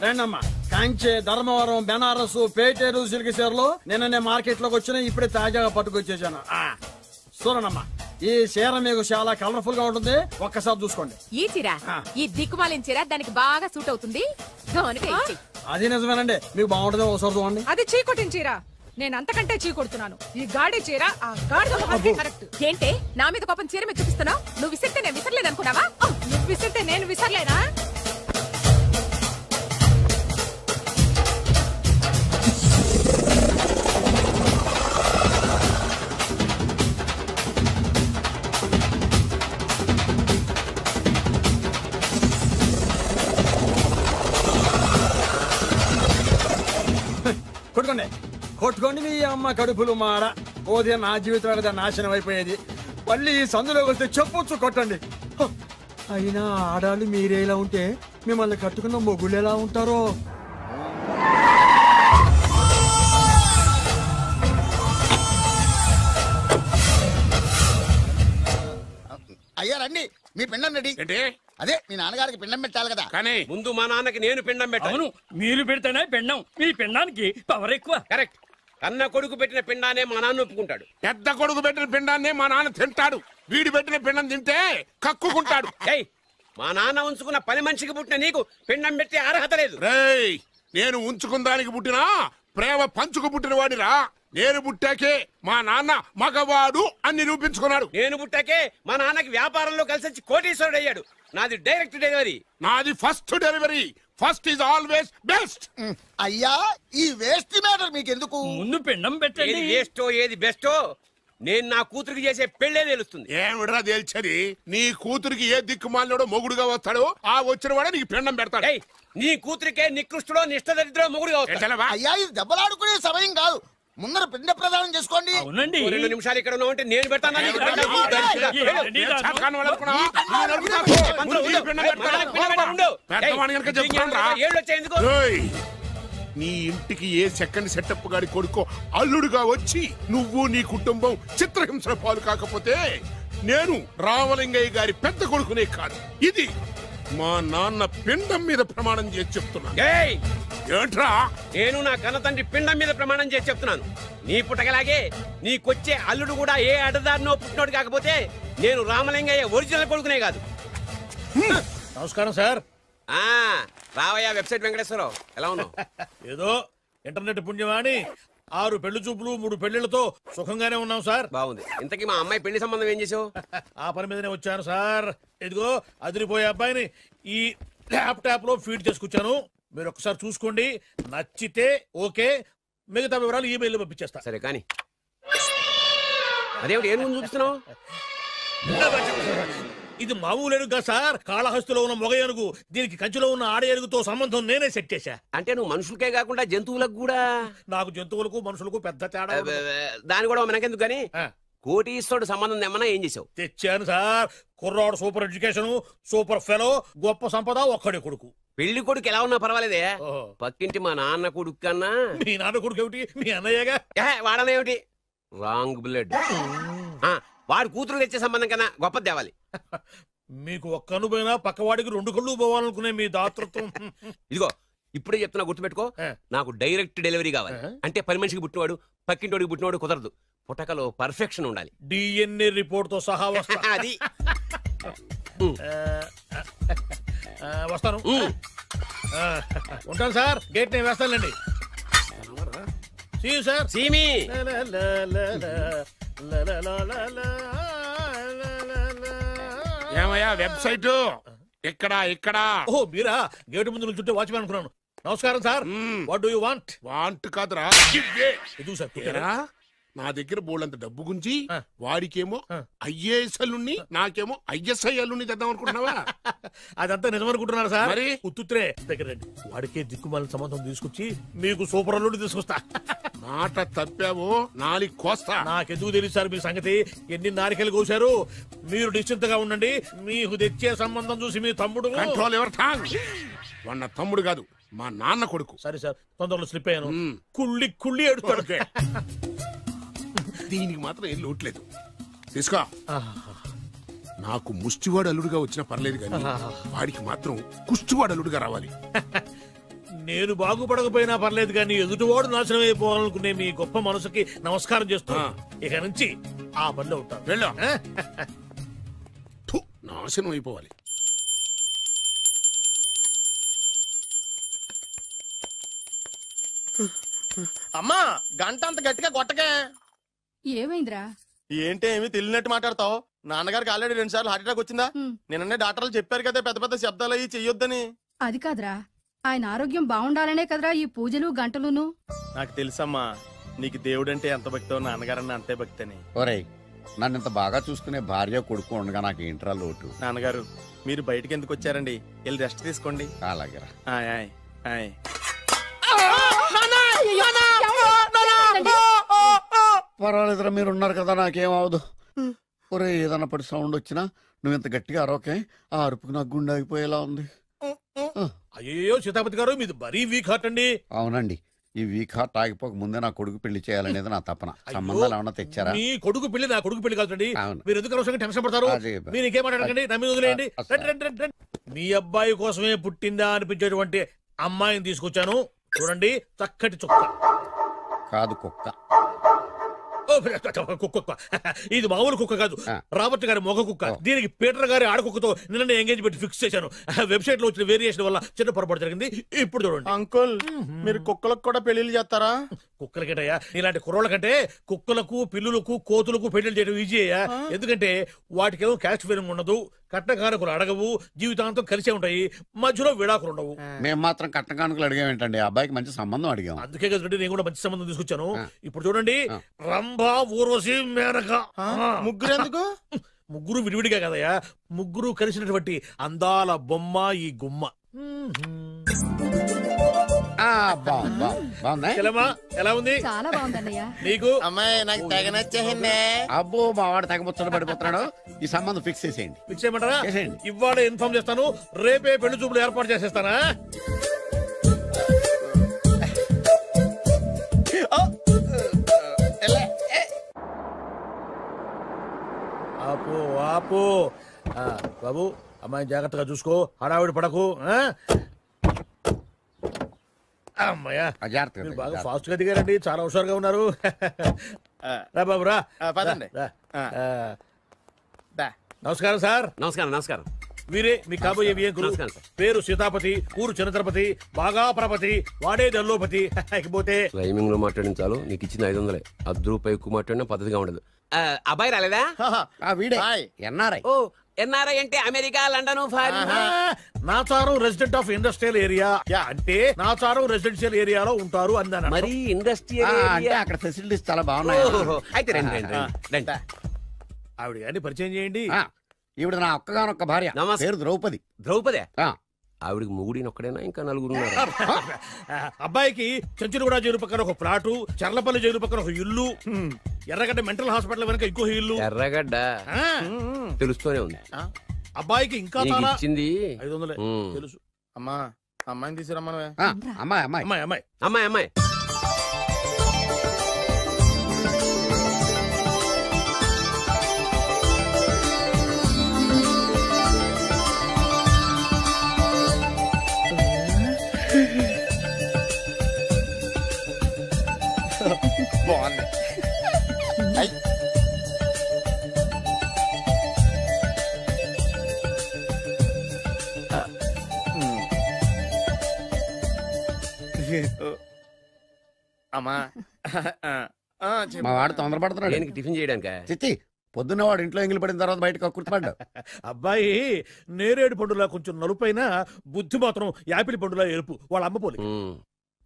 రండమ్మా. కాంచే, ధర్మవరం, బెనారస్, పేటేరు సిల్క్ చీరలు నిన్ననే మార్కెట్ లోకి వచ్చిన ఇప్పుడే తాజాగా పట్టుకొచ్చేసాను. చూడండమ్మా, ఈ చీర మీకు చాలా కలర్ఫుల్ గా ఉంటుంది, ఒక్కసారి చూసుకోండి. ఈ చీర, ఈ దిక్కుమాలిన చీర దానికి బాగా సూట్ అవుతుంది. అది నిజమేనండి, మీకు బాగుంటుంది, ఒకసారి చూడండి. అది చీకొట్టిన చీర, నేను అంతకంటే చీకొడుతున్నాను. ఈ గాడి చీర ఆ గాడి కరెక్ట్. ఏంటే నా మీద కోపం చీర మీద చూపిస్తున్నావు? నువ్వు విసిరితే నేను విసరలేదు అనుకున్నావా? నువ్వు విసిరితే నేను విసరలేనా? కొట్టుకోండి, కొట్టుకోండి మీ అమ్మ కడుపులు మాడ. పోతే నా జీవితం కదా నాశనం అయిపోయేది. మళ్ళీ ఈ సందులోకి వస్తే చెప్పొచ్చు కొట్టండి. అయినా ఆడాలు మీరేలా ఉంటే మిమ్మల్ని కట్టుకున్న మొగుళ్ళు ఎలా ఉంటారో. అయ్యా రండి, మీ పిండం రెడీ. అదే మీ నాన్నగారికి పిండం పెట్టాలి కదా. కానీ ముందు మా నాన్నకి నేను పిండం పెట్టాను. మీరు పెడితేనే పిండం, మీ పిండానికి పవర్ ఎక్కువ. కరెక్ట్. కన్న కొడుకు పెట్టిన పిండానే మా నాన్న ఒప్పుకుంటాడు. పెద్ద కొడుకు పెట్టిన పిండాన్నే మా నాన్న తింటాడు. వీడి పెట్టిన పిండం తింటే కక్కుకుంటాడు. మా నాన్న ఉంచుకున్న పని మనిషికి పుట్టిన నీకు పిండం పెట్టే అర్హత లేదు. రేయ్, నేను ఉంచుకున్న దానికి పుట్టినా ప్రేమ పంచుకు పుట్టిన వాడిరా. నేను పుట్టాకే మా నాన్న మగవాడు అని నిరూపించుకున్నాడు. నేను పుట్టాకే మా నాన్నకి వ్యాపారంలో కలిసి వచ్చి కోటీశ్వరుడు అయ్యాడు. నాది డైరెక్ట్ డెలివరీ. నాది first delivery. First is always best. అయ్యా, ఈ వేస్ట్ మ్యాటర్ మీకు ఎందుకు? ముందు పిండం పెట్టండి. ఏది వేస్టో ఏది బెస్టో నేను నా కూతురికి చేసే పెళ్లే తెలుస్తుంది. ఏమిడ్రా తేల్చేది? నీ కూతురికి ఏ దిక్కుమాలినోడో మొగుడుగా వస్తాడో ఆ వచ్చిన వాడే నీకు పిండం పెడతాడు. నీ కూతురికే నికృష్టుడో నిష్టదరిద్రో మొగుడుగా వస్తాడు. అయ్యా, ఇది దెబ్బలాడుకునే సమయం కాదు. ముందర పిండ ప్రదానం చేసుకోండి. 2 నిమిషాలు ఇక్కడ ఉన్నావంటే నేను పెడతాను. నీ ఇంటికి ఏ సెకండ్ సెటప్ గాడి కొడుకో అల్లుడుగా వచ్చి నువ్వు నీ కుటుంబం చిత్రహింసల పాలు కాకపోతే నేను రామలింగయ్య గారి పెద్ద కొడుకునే కాదు, ఇది మా నాన్న పిండం మీద ప్రమాణం చేసి చెప్తున్నాను. ఏంట్రా? నేను నా కన్న తండ్రి పిండం మీద ప్రమాణం చేసి చెప్తున్నాను. నీ పుట్టగలాగే నీకొచ్చే అల్లుడు కూడా ఏ అడదారినో పుట్టినోడు కాకపోతే నేను రామలింగయ్య ఒరిజినల్ కొడుకునే కాదు. నమస్కారం సార్. రావయ్యా వెబ్సైట్ వెంకటేశ్వరరావు, ఎలా ఉన్నావు? ఏదో ఇంటర్నెట్ పుణ్యమాని 6 పెళ్లి చూపులు 3 పెళ్లిళ్లతో సుఖంగానే ఉన్నాం సార్. బాగుంది. ఇంతకీ మా అమ్మాయి పెళ్లి సంబంధం ఏం చేసావు? ఆ పని మీదనే వచ్చాను సార్. ఇదిగో అదిరిపోయే అబ్బాయిని ఈ ల్యాప్టాప్ లో ఫీడ్ చేసుకొచ్చాను. మీరు ఒకసారి చూసుకోండి, నచ్చితే ఓకే, మిగతా వివరాలు ఈమెయిల్ పంపించేస్తా. సరే కానీ అదేమిటి ఏం ముందు చూపిస్తున్నావు? ఇది మామూలు ఏనుగు కాదు సార్, కాళహస్తిలో ఉన్న మొగ ఏనుగు. దీనికి కంచిలో ఉన్న ఆడ ఏనుగుతో సంబంధం నేనే సెట్ చేశా. అంటే నువ్వు మనుషులకే కాకుండా జంతువులకు కూడా? నాకు జంతువులకు మనుషులకు పెద్ద తేడా. దాని కూడా మనకెందుకు కానీ కోటీశ్వరుడు సంబంధం ఏమన్నా ఏం చేసావు? తెచ్చాను సార్. కుర్రాడు సూపర్ ఎడ్యుకేషన్, సూపర్ ఫెలో, గొప్ప సంపద, ఒక్కడే కొడుకు. పెళ్లి కొడుకు ఎలా ఉన్నా పర్వాలేదే, పక్కింటి మా నాన్న కొడుకు కన్నా. మీ నాన్న కొడుకు ఏమిటి? మీ అన్నయ్యగా. వాడనేమిటి? Wrong blood. వాడు కూతురు తెచ్చే సంబంధం కన్నా గొప్పది తేవాలి. మీకు ఒక్క కన్ను పోయినా పక్కవాడికి 2 కళ్ళు పోవాలనుకునే మీ దాతృత్వం. ఇదిగో ఇప్పుడే చెప్తున్నా, గుర్తుపెట్టుకో. నాకు డైరెక్ట్ డెలివరీ కావాలి. అంటే పని మనిషికి పుట్టినవాడు పక్కింటోడికి పుట్టినవాడు కుదరదు. పుట్టకలో పర్ఫెక్షన్ ఉండాలి. డిఎన్ఏ రిపోర్ట్ తో సహా వస్తా. అది వస్తాను. ఉంటాను సార్. గేట్ నేను వేస్తానులేండి. సార్ సీమి ఏమయ్యా వెబ్సైట్ ఇక్కడ ఇక్కడ? ఓ మీరా? గేటు ముందు నుంచుంటే వాచ్మెన్ అనుకున్నాను. నమస్కారం sir. What do you want? Want కాదురా, ఇది సార్. నా దగ్గర బోల్డంత డబ్బు గుంచి వాడికేమో ఐఏఎస్ అల్లుణ్ణి, నాకేమో ఐఎస్ఐ అల్లుణ్ణి తెద్దాం అనుకుంటున్నావా? అదంతా నిజమనుకుంటున్నారా సార్? మరి ఉత్తుత్రే దగ్గర రండి. వాడికే దిక్కుమాలిన సంబంధం తీసుకొచ్చి మీకు సూపర్ అల్లుడు తీసుకొస్తా. మాట తప్పావో నాలుగు కోస్తా. నాకెందుకు తెలియదు సార్ మీ సంగతి. ఎన్ని నారికలు కోసారు. మీరు నిశ్చింతగా ఉండండి. మీకు తెచ్చే సంబంధం చూసి మీ తమ్ముడు. కంట్రోల్ ఎవర్ టాంగ్. వాడు తమ్ముడు కాదు, మా నాన్న కొడుకు. సరే సార్, తొందరలో స్లిప్ అయ్యాను. కుళ్ళి కుళ్ళి ఏడుస్తాడు. దీనికి మాత్రం ఏం లోట్లేదు. తీసుకో. నాకు ముష్టివాడు అల్లుడుగా వచ్చినా పర్లేదు కానీ వాడికి మాత్రం కుష్టివాడు అల్లుడుగా రావాలి. నేను బాగుపడకపోయినా పర్లేదు కానీ ఎదుటివాడు నాశనం అయిపోవాలనుకునే మీ గొప్ప మనసుకి నమస్కారం చేస్తూ ఇక నుంచి ఆ పనిలో ఉంటాను. వెళ్ళా నాశనం అయిపోవాలి. అమ్మా గంట అంత గట్టిగా కొట్టకే. ఏమైందిరా? ఏంటి ఏమి తెలియనట్టు మాట్లాడతావు? నాన్నగారికి ఆల్రెడీ 2 సార్లు హార్ట్ అటాక్ వచ్చిందా? నిన్ననే డాక్టర్లు చెప్పారు కదా పెద్ద పెద్ద శబ్దాలు అయ్యి చెయ్యొద్దని. అది కాదురా, ఆయన ఆరోగ్యం బాగుండాలనే కదరా ఈ పూజలు గంటలును. నాకు తెలుసమ్మా నీకు దేవుడంటే ఎంత భక్తో నాన్నగారన్న అంతే భక్తి అని. ఒరేయ్, నన్ను ఇంత బాగా చూసుకునే భార్య కొడుకు ఉండగా నాకు ఏంట్రా లోటు? నాన్నగారు మీరు బయటికి ఎందుకు వచ్చారండి? వెళ్ళి రెస్ట్ తీసుకోండి. అలాగేరా. ఆయ్ ఆయ్ ఆయ్. పర్వాలేదురా, మీరు ఉన్నారు కదా, నాకేమవదు. ఒరే, ఏదన్నా పడి సౌండ్ వచ్చినా నువ్వు ఇంత గట్టిగా అరవకే. ఆ అరుపుకు నాకు గుండె ఆగిపోయేలా ఉంది. అయ్యో సీతాపతి గారు, మీది మరీ వీక్ హార్ట్ అండి. అవునండి, ఈ వీక్ హార్ట్ ఆగిపోక ముందే నా కొడుకు పెళ్లి చేయాలనేది నా తపన. సంబంధాలు ఏమన్నా తెచ్చారా? మీ కొడుకు పెళ్లి నా కొడుకు పెళ్లి కాదండి. అవును. మీరు ఎందుకు అవసరంగా టెన్షన్ పడతారు? మీరు ఇంకేం మాట్లాడకండి, నా మీద వదిలేయండి. మీ అబ్బాయి కోసమే పుట్టిందా అనిపించేటువంటి అమ్మాయిని తీసుకొచ్చాను. చూడండి, చక్కటి చుక్క. కాదు, కుక్క. కుక్క. ఇది మామూలు కుక్క కాదు, రాబర్ట్ గారి మొగ కుక్క. దీనికి పీటర్ గారి ఆడకుక్కతో నిన్న ఎంగేజ్మెంట్ ఫిక్స్ చేశాను. వెబ్సైట్ లో వచ్చిన వేరియేషన్ వల్ల చిన్న పొరపాటు జరిగింది. ఇప్పుడు చూడండి. అంకుల్, మీరు కుక్కలకు కూడా పెళ్లిళ్ళు చేస్తారా? కుక్కలకేటయ్యా, ఇలాంటి కుర్రోళ్ళ కంటే కుక్కలకు, పిల్లులకు, కోతులకు పెళ్లి చేయడం ఈజీ అయ్యా. ఎందుకంటే వాటికేమో క్యాస్ట్ ఫీలింగ్ ఉండదు, కట్నకానుకలు అడగవు, జీవితాంతం కలిసే ఉంటాయి, మధ్యలో విడాకులు ఉండవు. మేము మాత్రం కట్నకానుకలు అడిగాం ఏంటండి? అబ్బాయికి మంచి సంబంధం అడిగాం. అందుకే కదండి నేను కూడా మంచి సంబంధం తీసుకొచ్చాను. ఇప్పుడు చూడండి, రంభా, ఊర్వశి, మేనక. ముగ్గురు ఎందుకు? ముగ్గురు విడివిడిగా కదయ్యా, ముగ్గురు కలిసినటువంటి అందాల బొమ్మ ఈ గుమ్మ. ఎలా ఉంది? చాలా బాగుందన్నయ్య. నీకు? అమ్మాయి నాకు తెగ నచ్చేసిందే. అబ్బో, మా వాడు తెగబుచ్చట పడిపోతున్నాడు. ఈ సంబంధం ఫిక్స్ చేసేయండి. ఫిక్స్ చేయమంటారా? ఇవాళ ఇన్ఫార్మ్ చేస్తాను, రేపే పెళ్లి చూపులు ఏర్పాటు చేసేస్తానా? ఆపు ఆపు. బాబు, అమ్మాయిని జాగ్రత్తగా చూసుకో, హడావిడి పడకు. అమ్మాయ్యా, బాగా ఫాస్ట్ గా దిగారండి, చాలా హుషారుగా ఉన్నారు. రా బాబు రా. పదండి. నమస్కారం సార్. నమస్కారం. నమస్కారం. వీరే మీ కాబోయే వియంకులు. పేరు సీతాపతి, ఊరు చంద్రపతి, బాగా ప్రపతి, వాడే దల్లోపతి. ఇకపోతే రైమింగ్ లో మాట్లాడించాలు, నీకు ఇచ్చిన 500. ₹10 ఎక్కువ మాట్లాడినా పద్ధతిగా ఉండదు. అబ్బాయి రాలేదా? వీడే ఎన్ఆర్ఐ. ఓ, ఎన్ఆర్ఐ అంటే America, London, Nacharam resident of industrial area. అంటే నాచారం రెసిడెన్షియల్ ఏరియాలో ఉంటారు అన్నాను. మరి ఇండస్ట్రియల్ అంటే అక్కడ ఫెసిలిటీస్ చాలా బాగున్నాయి. అయితే రండి. ఆవిడ గారిని పరిచయం చేయండి. ఈవిడ నా ఒక్కగానొక్క భార్య, పేరు ద్రౌపది. ద్రౌపదే? ఆవిడికి మొగుడిని ఒక్కడేనా, ఇంకా 4 ఉన్నారు? అబ్బాయికి చెంచులగూడ జైలు పక్కన ఒక ఫ్లాటు, చర్లపల్లి జైలు పక్కన ఒక ఇల్లు, ఎర్రగడ్డ మెంటల్ హాస్పిటల్ వెనక ఇంకో ఇల్లు. ఎర్రగడ్డ తెలుస్తూనే ఉంది. అబ్బాయికి ఇంకా ఇచ్చింది 500 తెలుసు. అమ్మా, అమ్మాయిని తీసుకురమ్మా. అమ్మాయి అమ్మాయి అమ్మాయి అమ్మాయి అమ్మాయి అమ్మాయి. బాగుంది. అమ్మా, మా వాడు తొందరపడుతున్నాడు. దేనికి? టిఫిన్ చేయడానిక? చిచ్చి, పొద్దున్న వాడు ఇంట్లో ఎంగిలి పడిన తర్వాత బయటకు కుర్తుపడ్డాడు. అబ్బాయి నేరేడు పండులా కొంచెం నలుపైన, బుద్ధి మాత్రం యాపిల్ పండులా ఎరుపు. వాళ్ళ అమ్మ పోలి.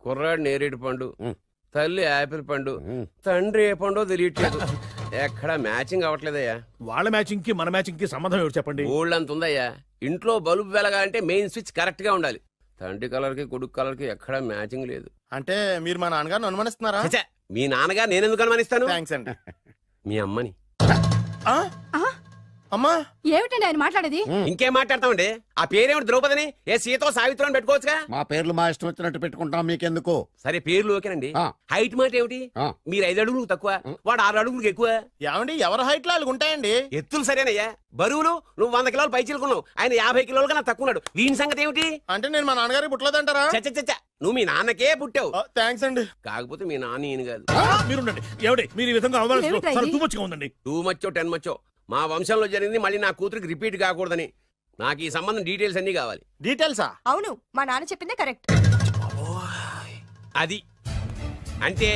కుర్రాడు నేరేడు పండు, తల్లి యాపిల్ పండు, తండ్రి ఏ పండో తెలియట్లేదు. ఎక్కడ మ్యాచింగ్ అవ్వట్లేదయ్యా. వాళ్ళ మ్యాచింగ్ కి మన మ్యాచింగ్ కి సంబంధం ఏమిటి చెప్పండి? ఊళ్ళంత ఉందయ్యా. ఇంట్లో బల్బు వెలగాలంటే మెయిన్ స్విచ్ కరెక్ట్ గా ఉండాలి. తండ్రి కలర్ కి కొడుకు కలర్ కి ఎక్కడా మ్యాచింగ్ లేదు. అంటే మీరు మా నాన్నగారిని అనుమానిస్తున్నారా? మీ నాన్నగారు నేనెందుకు అనుమానిస్తాను? థ్యాంక్స్ అండి. మీ అమ్మని. అమ్మా ఏమిటండి ఆయన మాట్లాడేది? ఇంకేం మాట్లాడతామండి? ఆ పేరేమిటి ద్రౌపదిని ఏ సీతో సావిత్రం పెట్టుకోవచ్చుగా. మా పేర్లు మా ఇష్టం వచ్చినట్టు పెట్టుకుంటాం, మీకెందుకు? సరే పేర్లు ఓకేనండి. హైట్ మాట ఏమిటి? మీరు 5 అడుగులు తక్కువ, వాడు 6 అడుగులకు ఎక్కువ. ఏమండి ఎవరి హైట్ లో వాళ్ళకి ఉంటాయండి. ఎత్తులు సరేనయ్యా. బరువులు నువ్వు 100 కిలోలు పై చిలుకున్నావు, ఆయన 50 కిలోలు కన్నా తక్కువ ఉన్నాడు. వీని సంగతి ఏమిటి? అంటే నేను మా నాన్నగారికి పుట్టలేదంటారా? చచ్చ నువ్వు మీ నాన్నకే పుట్టావు. థ్యాంక్స్ అండి. కాకపోతే మీ నాన్న ఈయన కాదు. మీరుండండి. ఎవడి మీరు ఈ విధంగా అవమానిస్తున్నారు? టూ మచ్గా ఉందండి. 2 మచ్చో 10 మచ్చో మా వంశంలో జరిగింది మళ్ళీ నా కూతురికి రిపీట్ కాకూడదని నాకు ఈ సంబంధం డీటెయిల్స్ అన్ని కావాలి. డీటెయిల్సా? అవును, మా నాన్న చెప్పిందే కరెక్ట్. అది అంటే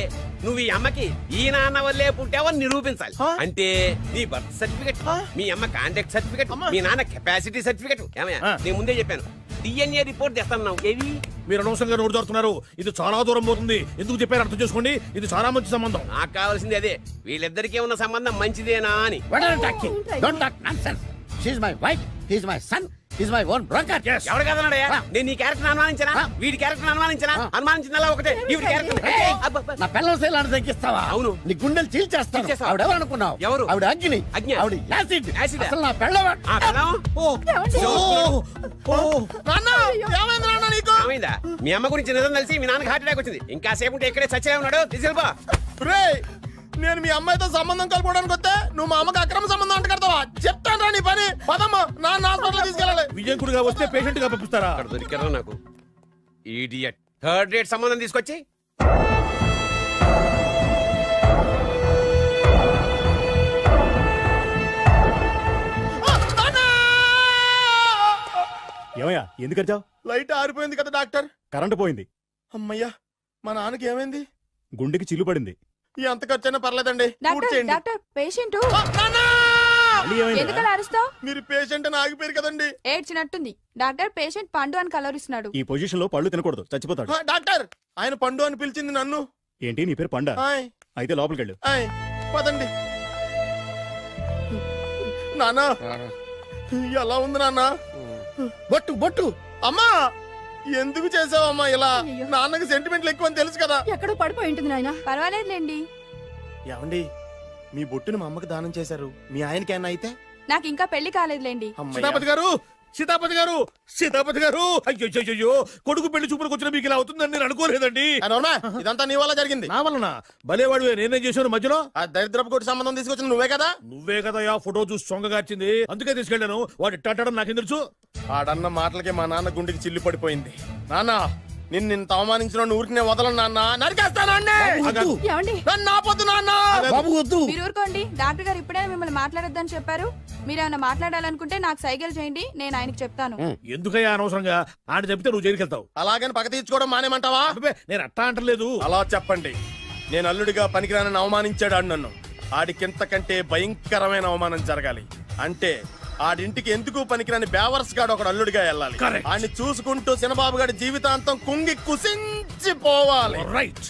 నువ్వు ఈ అమ్మకి ఈ నాన్న వల్లే పుట్టావని నిరూపించాలి. అంటే నీ బర్త్ సర్టిఫికెట్, మీ అమ్మ కాంటాక్ట్ సర్టిఫికెట్, మీ నాన్న కెపాసిటీ సర్టిఫికెట్. ఏమయ్యా నేను ముందే చెప్పాను DNA రిపోర్ట్ తెస్తాను. ఏవి మీరు అనవసరంగా నోటు జారుతున్నారు. ఇది చాలా దూరం పోతుంది. ఎందుకు చెప్పారు అర్థం చేసుకోండి. ఇది చాలా మంచి సంబంధం. నాకు కావాల్సింది అదే, వీళ్ళిద్దరికీ ఉన్న సంబంధం మంచిదేనా అని. ఎవరు కదన్నాడయ్యా? నేను నీ క్యారెక్టర్ అనుమానించనా? వీడి క్యారెక్టర్ అనుమానించనా? అనుమానించిందల్లా ఒకటే. వీడి క్యారెక్టర్ నా పిల్లల శైలాన్ని తగ్గిస్తావా? అవును. నీ గుండెలు చీల్చేస్తాను. ఆవిడ ఎవరు అనుకున్నావు? ఎవరు? ఆవిడ అగ్ని. అగ్ని. ఆవిడ యాసిడ్. యాసిడ్. అసలు నా పిల్లవా? ఏమైందా? మీ అమ్మ గురించి నిజం తెలిసి మీ నాన్నకి హార్ట్ అటాక్ వచ్చింది. ఇంకా సేపు ఉంటే ఇక్కడే చచ్చే ఉన్నాడు. తీసుకెళ్ళిపో. నేను మీ అమ్మాయితో సంబంధం కలుపుకోవడానికి వస్తే నువ్వు మా అమ్మకి అక్రమ సంబంధం అంట కడతావా? చెప్తాను రా నీ పని. పదమ్మా, నాన్న హాస్పిటల్ తీసుకెళ్ళాలి. విజయకుడిగా వస్తే పేషెంట్ గా పంపిస్తారా? అక్కడ దొరికారా నాకు ఈడియట్. 3rd రేట్ సంబంధం తీసుకొచ్చి ఏమయ్యా ఎందుకు వచ్చావు? లైట్ ఆరిపోయింది కదా డాక్టర్. కరెంటు పోయింది. అమ్మయ్యా, మా నాన్నకి ఏమైంది? గుండెకి చిల్లు పడింది. ఎంత ఖర్చైనా పర్లేదండి. డాక్టర్ పేషెంట్ ఎందుకలా అరుస్తావు? మీరు పేషెంట్ అని ఆగిపోయారు కదండి. ఏడ్చినట్టుంది. డాక్టర్ పేషెంట్ పండు అని కలరిస్తున్నాడు. ఈ పొజిషన్ లో పళ్ళు తినకూడదు, చచ్చిపోతాడు. డాక్టర్ ఆయన పండు అని పిలిచింది నన్ను. ఏంటి నీ పేరు పండా? అయితే లోపలికి వెళ్ళు. పదండి. నాన్న ఎలా ఉంది నాన్న? బొట్టు బొట్టు. అమ్మా ఎందుకు చేసావమ్మా ఇలా? నాన్నకి సెంటిమెంట్లు ఎక్కువ అని తెలుసు కదా. ఎక్కడో పడిపోయి ఉంటుంది నాయన. పర్వాలేదులేండి. ఏమండి మీ బొట్టుని మా అమ్మకి దానం చేశారు, మీ ఆయనకి ఏమన్నా అయితే? నాకు ఇంకా పెళ్లి కాలేదులేండి. సీతాపతి గారు, సీతాపతి గారు, సీతాపతి గారు, అయ్యో కొడుకు పెళ్లి చూపులకు వచ్చిన మీకు ఇలా అవుతుందని నేను అనుకోలేదండి. ఇదంతా నీ వల్ల జరిగింది. నా వలన? భలేవాడు, నేనేం చేశాను మధ్యలో? ఆ దరిద్రపు కొట్టి సంబంధం తీసుకొచ్చిన నువ్వే కదా. నువ్వే కదా ఆ ఫోటో చూసి సొంగగార్చింది, అందుకే తీసుకెళ్ళాను. వాడు ఇట్టాడడం నాకేం తెలుసు? ఆడన్న మాటలకి మా నాన్న గుండెకి చిల్లు పడిపోయింది. నాన్న నిన్ను అవమానించిన ఊరికి వదలను నాన్న, నరికేస్తానండి. మీరు ఊరుకోండి. డాక్టర్ గారు ఇప్పుడే మిమ్మల్ని మాట్లాడొద్దని చెప్పారు. మీరేమైనా మాట్లాడాలనుకుంటే నాకు సైగలు చేయండి, నేను ఆయనకి చెప్తాను. ఎందుకయ్యా అనవసరంగా? ఆయన చెప్తే నువ్వు జైలుకి వెళ్తావు. అలాగని పక్క తీర్చుకోవడం మానేమంటావా? నేను అట్టా అంటలేదు. అలా చెప్పండి. నేను అల్లుడిగా పనికిరానని అవమానించాడు ఆడు నన్ను. ఆడికింతకంటే భయంకరమైన అవమానం జరగాలి. అంటే ఆడింటికి ఎందుకు పనికిరాని బేవర్స్ గాడు ఒకడు అల్లుడిగా వెళ్ళాలి. ఆడిని చూసుకుంటూ చిన్నబాబు గారి జీవితాంతం కుంగి కుసించిపోవాలి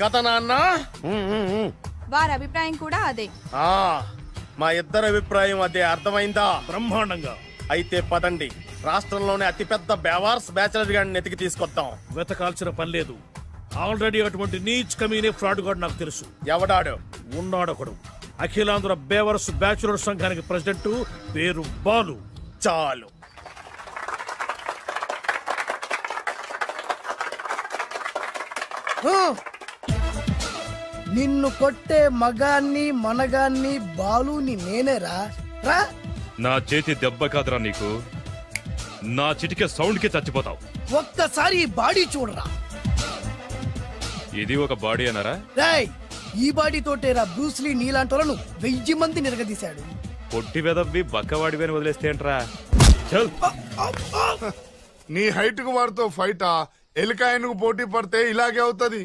కదా నాన్న? వారి అభిప్రాయం కూడా అదే. మా ఇద్దరి అభిప్రాయం అదే. అర్థమైందా? బ్రహ్మాండంగా. అయితే పదండి, రాష్ట్రంలోనే అతిపెద్ద బేవార్స్ బ్యాచిలర్ గాడిని ఎతికి తీసుకొద్దాం. వెతకాల్సిన పని లేదు. ఆల్రెడీ అటువంటి నీచ్ కమీనే ఫ్రాడ్ గాడు నాకు తెలుసు. ఎవడాడు? ఉన్నాడొకడు. అఖిలాంధ్ర బేవర్స్ బ్యాచులర్ సంఘానికి ప్రెసిడెంట్, పేరు బాలు. చాలు. నిన్ను కొట్టే మగాన్ని మనగాన్ని బాలుని నేనేరా. నా చేతి దెబ్బ కాదురా నీకు, నా చిటికే సౌండ్ కి చచ్చిపోతావు. ఒక్కసారి ఈ బాడీ చూడరా. ఇది ఒక బాడీ అన్నారా? రాయ్, ఈ బాడీ తోటేరా బ్రూస్లీ నీలాంటి వాళ్ళను 1000 మంది నిరగదీశాడు. పొట్టి వెదవ్వి బక్కవాడివని వదిలేస్తే ఏంట్రా? నీ హైట్ కు వాడితో ఫైటా? ఎలికాయనకు పోటీ పడితే ఇలాగే అవుతుంది.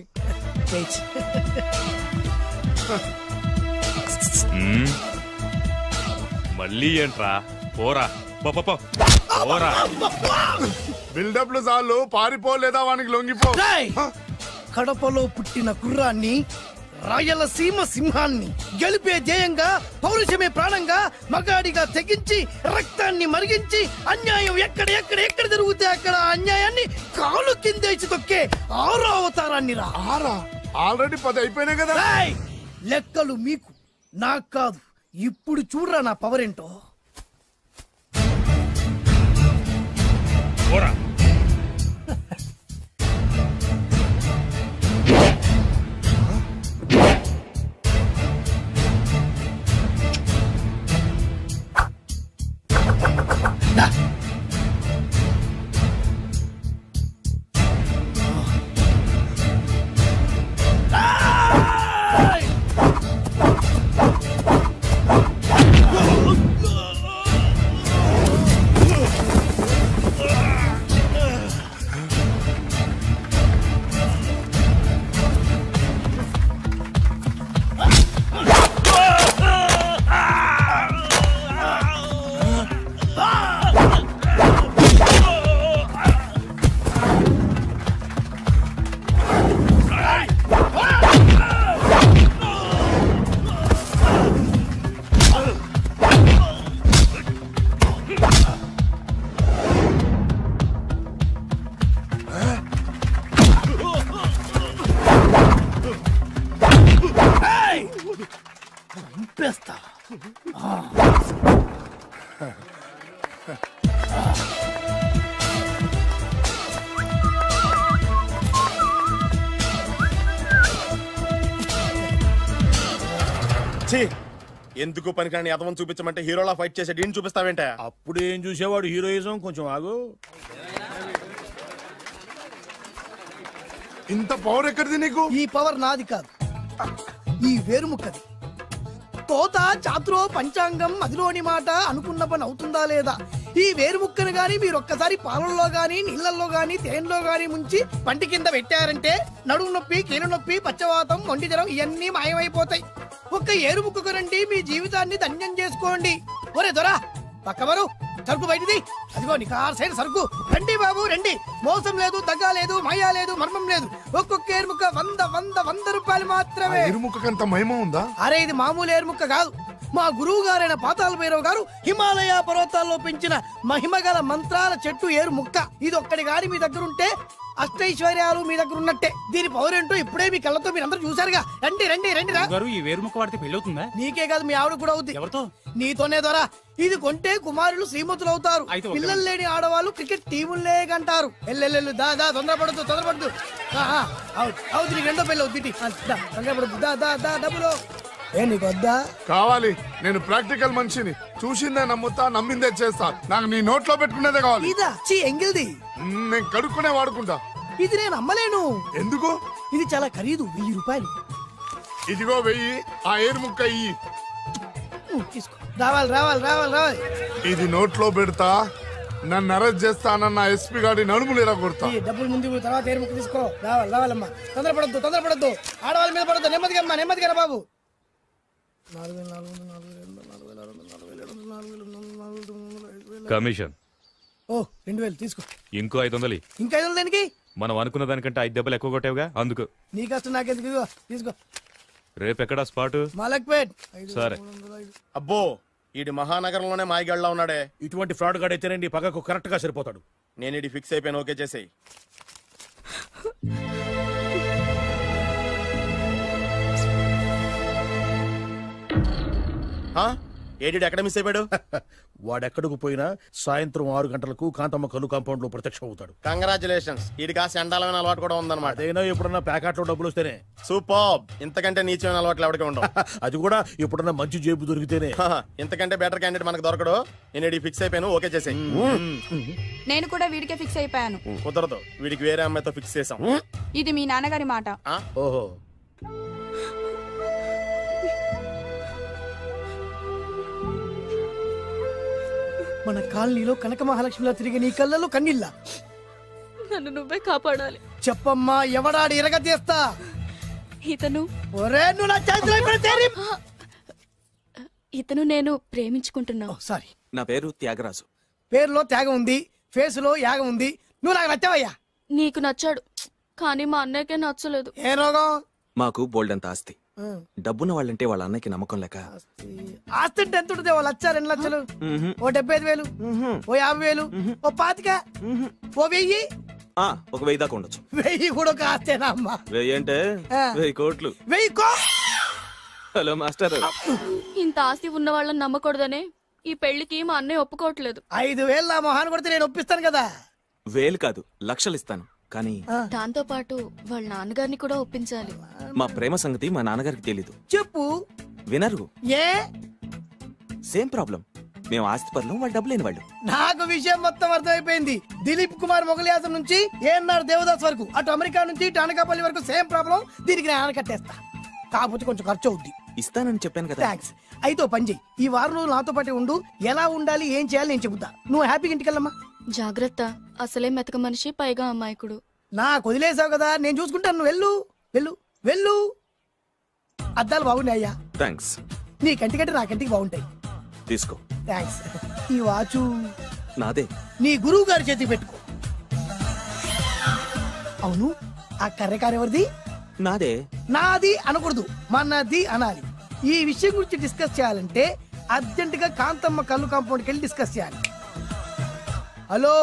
మళ్ళీ ఏంట్రా? పోరా పోరా. బిల్డప్లు చాలు, పారిపోలేదా వానికి లొంగిపో. కడపలో పుట్టిన కుర్రాన్ని, రాయలసీమ సింహాన్ని గెలిపే ధ్యేయంగా, పౌరుషమే ప్రాణంగా, మగాడిగా తెగించి రక్తాన్ని మరిగించి అన్యాయం ఎక్కడ జరుగుతే అక్కడ అన్యాయాన్ని కాలు కిందేసి తొక్కే 6వ అవతారాన్ని రా. ఆల్రెడీ 10 అయిపోయినాయి కదా. లెక్కలు మీకు, నాకు కాదు. ఇప్పుడు చూడరా నా పవర్ ఏంటో. ఎందుకు పనికిరాని అదవం చూపించమంటే హీరోలా ఫైట్ చేసే డీన్ చూపిస్తావేంటే? అప్పుడు ఏం చూసేవాడు హీరోయిజం. కొంచెం ఆగు. ఇంత పవర్ ఎక్కడిది నీకు? ఈ పవర్ నాది కాదు, ఈ వేరుముక్కది. తోత చాతురో పంచాంగం అదిలోని మాట అనుకున్న పని అవుతుందా లేదా? ఈ వేరుముక్కను గాని మీరు ఒక్కసారి పాలల్లో గాని నీళ్లలో గాని తేనెలో గాని ముంచి పంటి కింద పెట్టారంటే నడుము నొప్పి, కీలు నొప్పి, పచ్చవాతం, మొండి జ్వరం ఇవన్నీ మాయమైపోతాయి. ఒక్క ఏరుముక్కకు రండి, మీ జీవితాన్ని ధన్యం చేసుకోండి. ఒరే దొరా పక్కవరు, సరుకు బయటిది. అదిగో నికార్సైన సరుకు. రండి బాబు రండి, మోసం లేదు, దగ్గ లేదు, మాయా లేదు, మర్మం లేదు. ఒక్కొక్క ఏరుముక్క 100 రూపాయలు మాత్రమే. ఏరుముక్కకంత మహిమ ఉందా? అరే ఇది మామూలు ఏరుముక్క కాదు, మా గురువు గారైన పాతాళ భైరవ్ గారు హిమాలయ పర్వతాల్లో పెంచిన మహిమగల మంత్రాల చెట్టు ఏరుముక్క. ఇది ఒక్కడి గాని మీ దగ్గర ఉంటే అష్టైశ్వర్యాలు మీ దగ్గర ఉన్నట్టే. దీని పవర్ ఏంటో ఇప్పుడే మీ కళ్ళతో మీరందరూ చూసారుగా. రండి రండి రండి రా. ఈ వేరుముక్క వాడితే పెళ్లి అవుతుందా? నీకే కాదు, మీ ఆవిడ కూడా అవుద్ది. ఎవరితో? నీతోనే ద్వారా. ఇది కొంటే కుమారులు శ్రీమంతులు అవుతారు. పిల్లలు లేని ఆడవాళ్ళు క్రికెట్ టీములే కంటారు. ఎల్లెల్లు దా దా, తొందరపడద్దు. అవుతుంది, నీకు రెండో పెళ్ళి అవుతుంది. తొందరపడద్దు, దా దా దా, డబ్బులు ఏ నీకు వద్దా? కావాలి. నేను ప్రాక్టికల్ మనిషిని, చూసిందే నమ్ముతా, నమ్మిందే చేస్తా. నాకు నీ నోట్లో పెట్టుకునేదే కావాలి. ఇదా చీ ఎంగిల్ది? నేను కడుక్కునే వాడుకుంటా. ఇది నేను అమ్మలేను. ఎందుకు? ఇది చాలా ఖరీదు, 1000 రూపాయలు. ఇదిగో 1000, ఆ ఏరుముక్క ఇయ్యి. తీసుకో. రావాలి. ఇది నోట్లో పెడతా, నన్ను అరెస్ట్ చేస్తానన్న ఎస్పీ గారి నడుములు ఇలా కొడతా. డబ్బులు ముందు తర్వాత ఏరుముక్క తీసుకో. రావాలమ్మా, తొందరపడద్దు. ఆడవాళ్ళ మీద పడద్దు. నెమ్మదిగా బాబు. కమిషన్ 2000 తీసుకో. ఇంకో 500. ఇంకా 500 దేనికి? మనం అనుకున్న దానికంటే 5 దెబ్బలు ఎక్కువ కొట్టావుగా, అందుకు. నీ కష్టం నాకెందుకు, తీసుకో. రేపెక్కడా స్పాట్? మలక్పేట్. సరే. అబ్బో, ఈడి మహానగరంలోనే మాయగాళ్ళ ఉన్నాడే. ఇటువంటి ఫ్రాడ్ గాడైతేనండి పక్కకు కరెక్ట్ గా సరిపోతాడు. నేను ఇది ఫిక్స్ అయిపోయాను, ఓకే చేసేయి. ఏడి ఎక్కడ మిస్ అయిపోయాడు? వాడెక్కడికి పోయినా సాయంత్రం 6 గంటలకు కాంతమ్మ కలు కాంపౌండ్ లో ప్రత్యక్షం అవుతాడు. కంగ్రాచులేషన్స్, ఇది కాస్త ఎండాలమైన అలవాటు కూడా ఉందన్నమాట. అదైనా ఎప్పుడన్నా ప్యాకెట్ లో డబ్బులు వస్తేనే. సూపర్, ఇంతకంటే నీచమైన అలవాట్లు ఎవరికి ఉండవు. అది కూడా ఎప్పుడన్నా మంచి జేబు దొరికితేనే. ఇంతకంటే బెటర్ క్యాండిడేట్ మనకు దొరకడు. నేను ఇది ఫిక్స్ అయిపోయాను, ఓకే చేసేయి. నేను కూడా వీడికే ఫిక్స్ అయిపోయాను. కుదరదు, వీడికి వేరే అమ్మాయితో ఫిక్స్ చేసాం. ఇది మీ నాన్నగారి మాట. ఓహో, మన కాలనీలో కనక మహాలక్ష్మిలా తిరిగి నీ కళ్ళలో కన్నీళ్ళ. నన్ను నువ్వే కాపాడాలి. చెప్పమ్మా, ఎవడాడి ఎరగతీస్తా? ఇతను నేను ప్రేమించుకుంటున్నా. సారీ, నా పేరు త్యాగరాజు. పేరులో త్యాగం ఉంది, ఫేస్ లో యాగం ఉంది. నువ్వు నాకు నచ్చావయ్యా. నీకు నచ్చాడు, కానీ మా అన్నయ్యకే నచ్చలేదు. ఏ రోగం? మాకు బోల్డంత ఆస్తి. డబ్బున్న వాళ్ళంటే వాళ్ళ అన్నకి నమ్మకం లేక. ఆస్తి అంటే ఎంత ఉంటుంది? 1 లక్ష, 2 లక్షలు, ఓ 75,000, ఓ 50,000, ఓ 25,000, ఓ 1000. ఒక 1000 దాకా ఉండొచ్చు. 1000 కూడా ఒక ఆస్తేనా అమ్మా? 1000 అంటే 1000 కోట్లు. 1000 హలో మాస్టర్, ఇంత ఆస్తి ఉన్న వాళ్ళని నమ్మకూడదనే ఈ పెళ్లికి మా అన్నయ్య ఒప్పుకోవట్లేదు. 5,000 నా మొహాన్ని కొడితే నేను ఒప్పిస్తాను కదా. 1000 కాదు, లక్షలు ఇస్తాను. కానీ దాంతో పాటు వాళ్ళ నాన్నగారిని కూడా ఒప్పించాలి. మా ప్రేమ సంగతి మా నాన్నగారికి తెలీదు. చెప్పు. వినరు. ఏ? Same problem. మేము ఆస్తిపరులం, వాళ్ళు డబ్బు లేని వాళ్ళు. నాకు విషయం మొత్తం అర్థమైపోయింది. దిలీప్ కుమార్ మొగలియాసం నుంచి ఏఎన్ఆర్ దేవదాస్ వరకు, అటు అమెరికా నుంచి ఇటు అనకాపల్లి వరకు సేమ్ ప్రాబ్లం. దీనికి నేను ఆనకట్టేస్తా, కాకపోతే కొంచెం ఖర్చు అవుద్ది. ఇస్తానని చెప్పాను కదా. థ్యాంక్స్. అయితే ఓ పని చెయ్యి, ఈ వారం రోజులు నాతో పాటే ఉండు. ఎలా ఉండాలి ఏం చేయాలి నేను చెబుతా. నువ్వు హ్యాపీగా ఇంటికెళ్ళమ్మా. జాగ్రత్త, అసలే మెతక మనిషి, పైగా అమాయకుడు. నాకు వదిలేసావు కదా, నేను చూసుకుంటాను. నువ్వు వెళ్ళు వెళ్ళు వెళ్ళు. అద్దాలు బాగున్నాయ్యా? థ్యాంక్స్. నీ కంటికంటే నా కంటికి బాగుంటాయి. తీసుకో. థ్యాంక్స్. ఈ వాచు నాదే. నీ గురువు గారి చేతికి పెట్టుకో. అవును, ఆ కర్రెకారు ఎవరిది? నాదే. నాది అనకూడదు, మనది అనాలి. ఈ విషయం గురించి డిస్కస్ చేయాలంటే అర్జెంట్ గా కాంతమ్మ కళ్ళు కాంపౌండ్కి వెళ్ళి డిస్కస్ చేయాలి. హలో,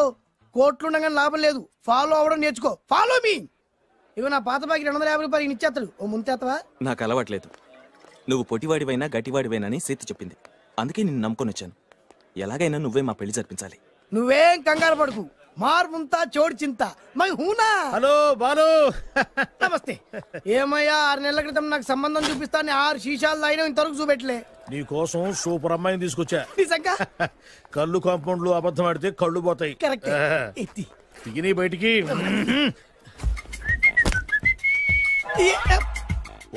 కోట్లుండగా లాభం లేదు, ఫాలో అవడం నేర్చుకో. Follow me. ఇవి నా పాత బాకి 250 రూపాయలు ఇచ్చేస్తాడు. ఓ ముంతేత్తవా? నాకు అలవాట్లేదు. నువ్వు పొట్టివాడివైనా గట్టివాడివైనా అని సీత చెప్పింది, అందుకే నిన్ను నమ్ముకొని వచ్చాను. ఎలాగైనా నువ్వే మా పెళ్లి జరిపించాలి. నువ్వేం కంగారు పడుకు. మార్ ముంతా చోడు చింత మై హూనా. హలో బాలు. నమస్తే. ఏమయ్యా, 6 నెలల క్రితం నాకు సంబంధం చూపిస్తాను 6 శీషాలు తాగినా ఇంతవరకు చూపెట్టలే. నీ కోసం సూపర్ అమ్మాయిని తీసుకొచ్చా. నిజంగా? కళ్ళు కాంపౌండ్ లో అబద్ధం ఆడితే కళ్ళు పోతాయి. కరెక్ట్. తిగిని బయటికి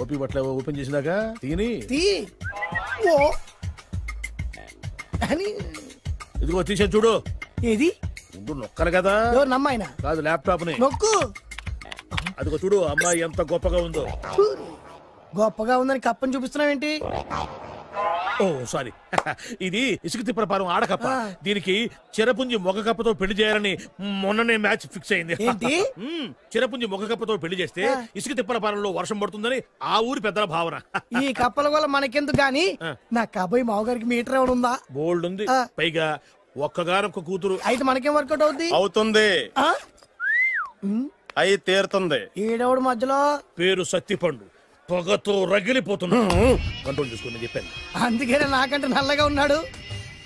ఓపి బట్ల ఓపెన్ చేసినాక తిని ఇదిగో తీసే చూడు. ఏది? ముందు నొక్కలు కదా. నమ్మాయినా కాదు, ల్యాప్టాప్ ని నొక్కు. అదిగో చూడు, అమ్మాయి ఎంత గొప్పగా ఉందో. గొప్పగా ఉందని కప్పని చూపిస్తున్నావేంటి? ఓ సారీ, ఇది ఇసుక తిప్పలపాలెం ఆడకప్ప. దీనికి చిరపుంజి మొగ కప్పతో పెళ్లి చేయాలని మొన్ననే మ్యాచ్ ఫిక్స్ అయింది. చిరపుంజి మొగ కప్పతో పెళ్లి చేస్తే ఇసుక తిప్పలపాలెంలో వర్షం పడుతుందని ఆ ఊరి పెద్దల భావన. ఈ కప్పల వల్ల మనకెందుకు గాని, నా కాబోయే మావగారికి మీటర్ ఎవడు ఉందా? బోల్డ్ ఉంది. పైగా ఒక్కగానొక్క కూతురు. అయితే మనకేం వర్కౌట్ అవుతుంది? అవుతుంది. అయి తీరుతుంది. ఈడవుడు మధ్యలో పేరు సత్తిపండు, పొగతో రగిలిపోతున్నా. కంట్రోల్ చూసుకుని చెప్పాను. అందుకేనే నాకంటే నల్లగా ఉన్నాడు.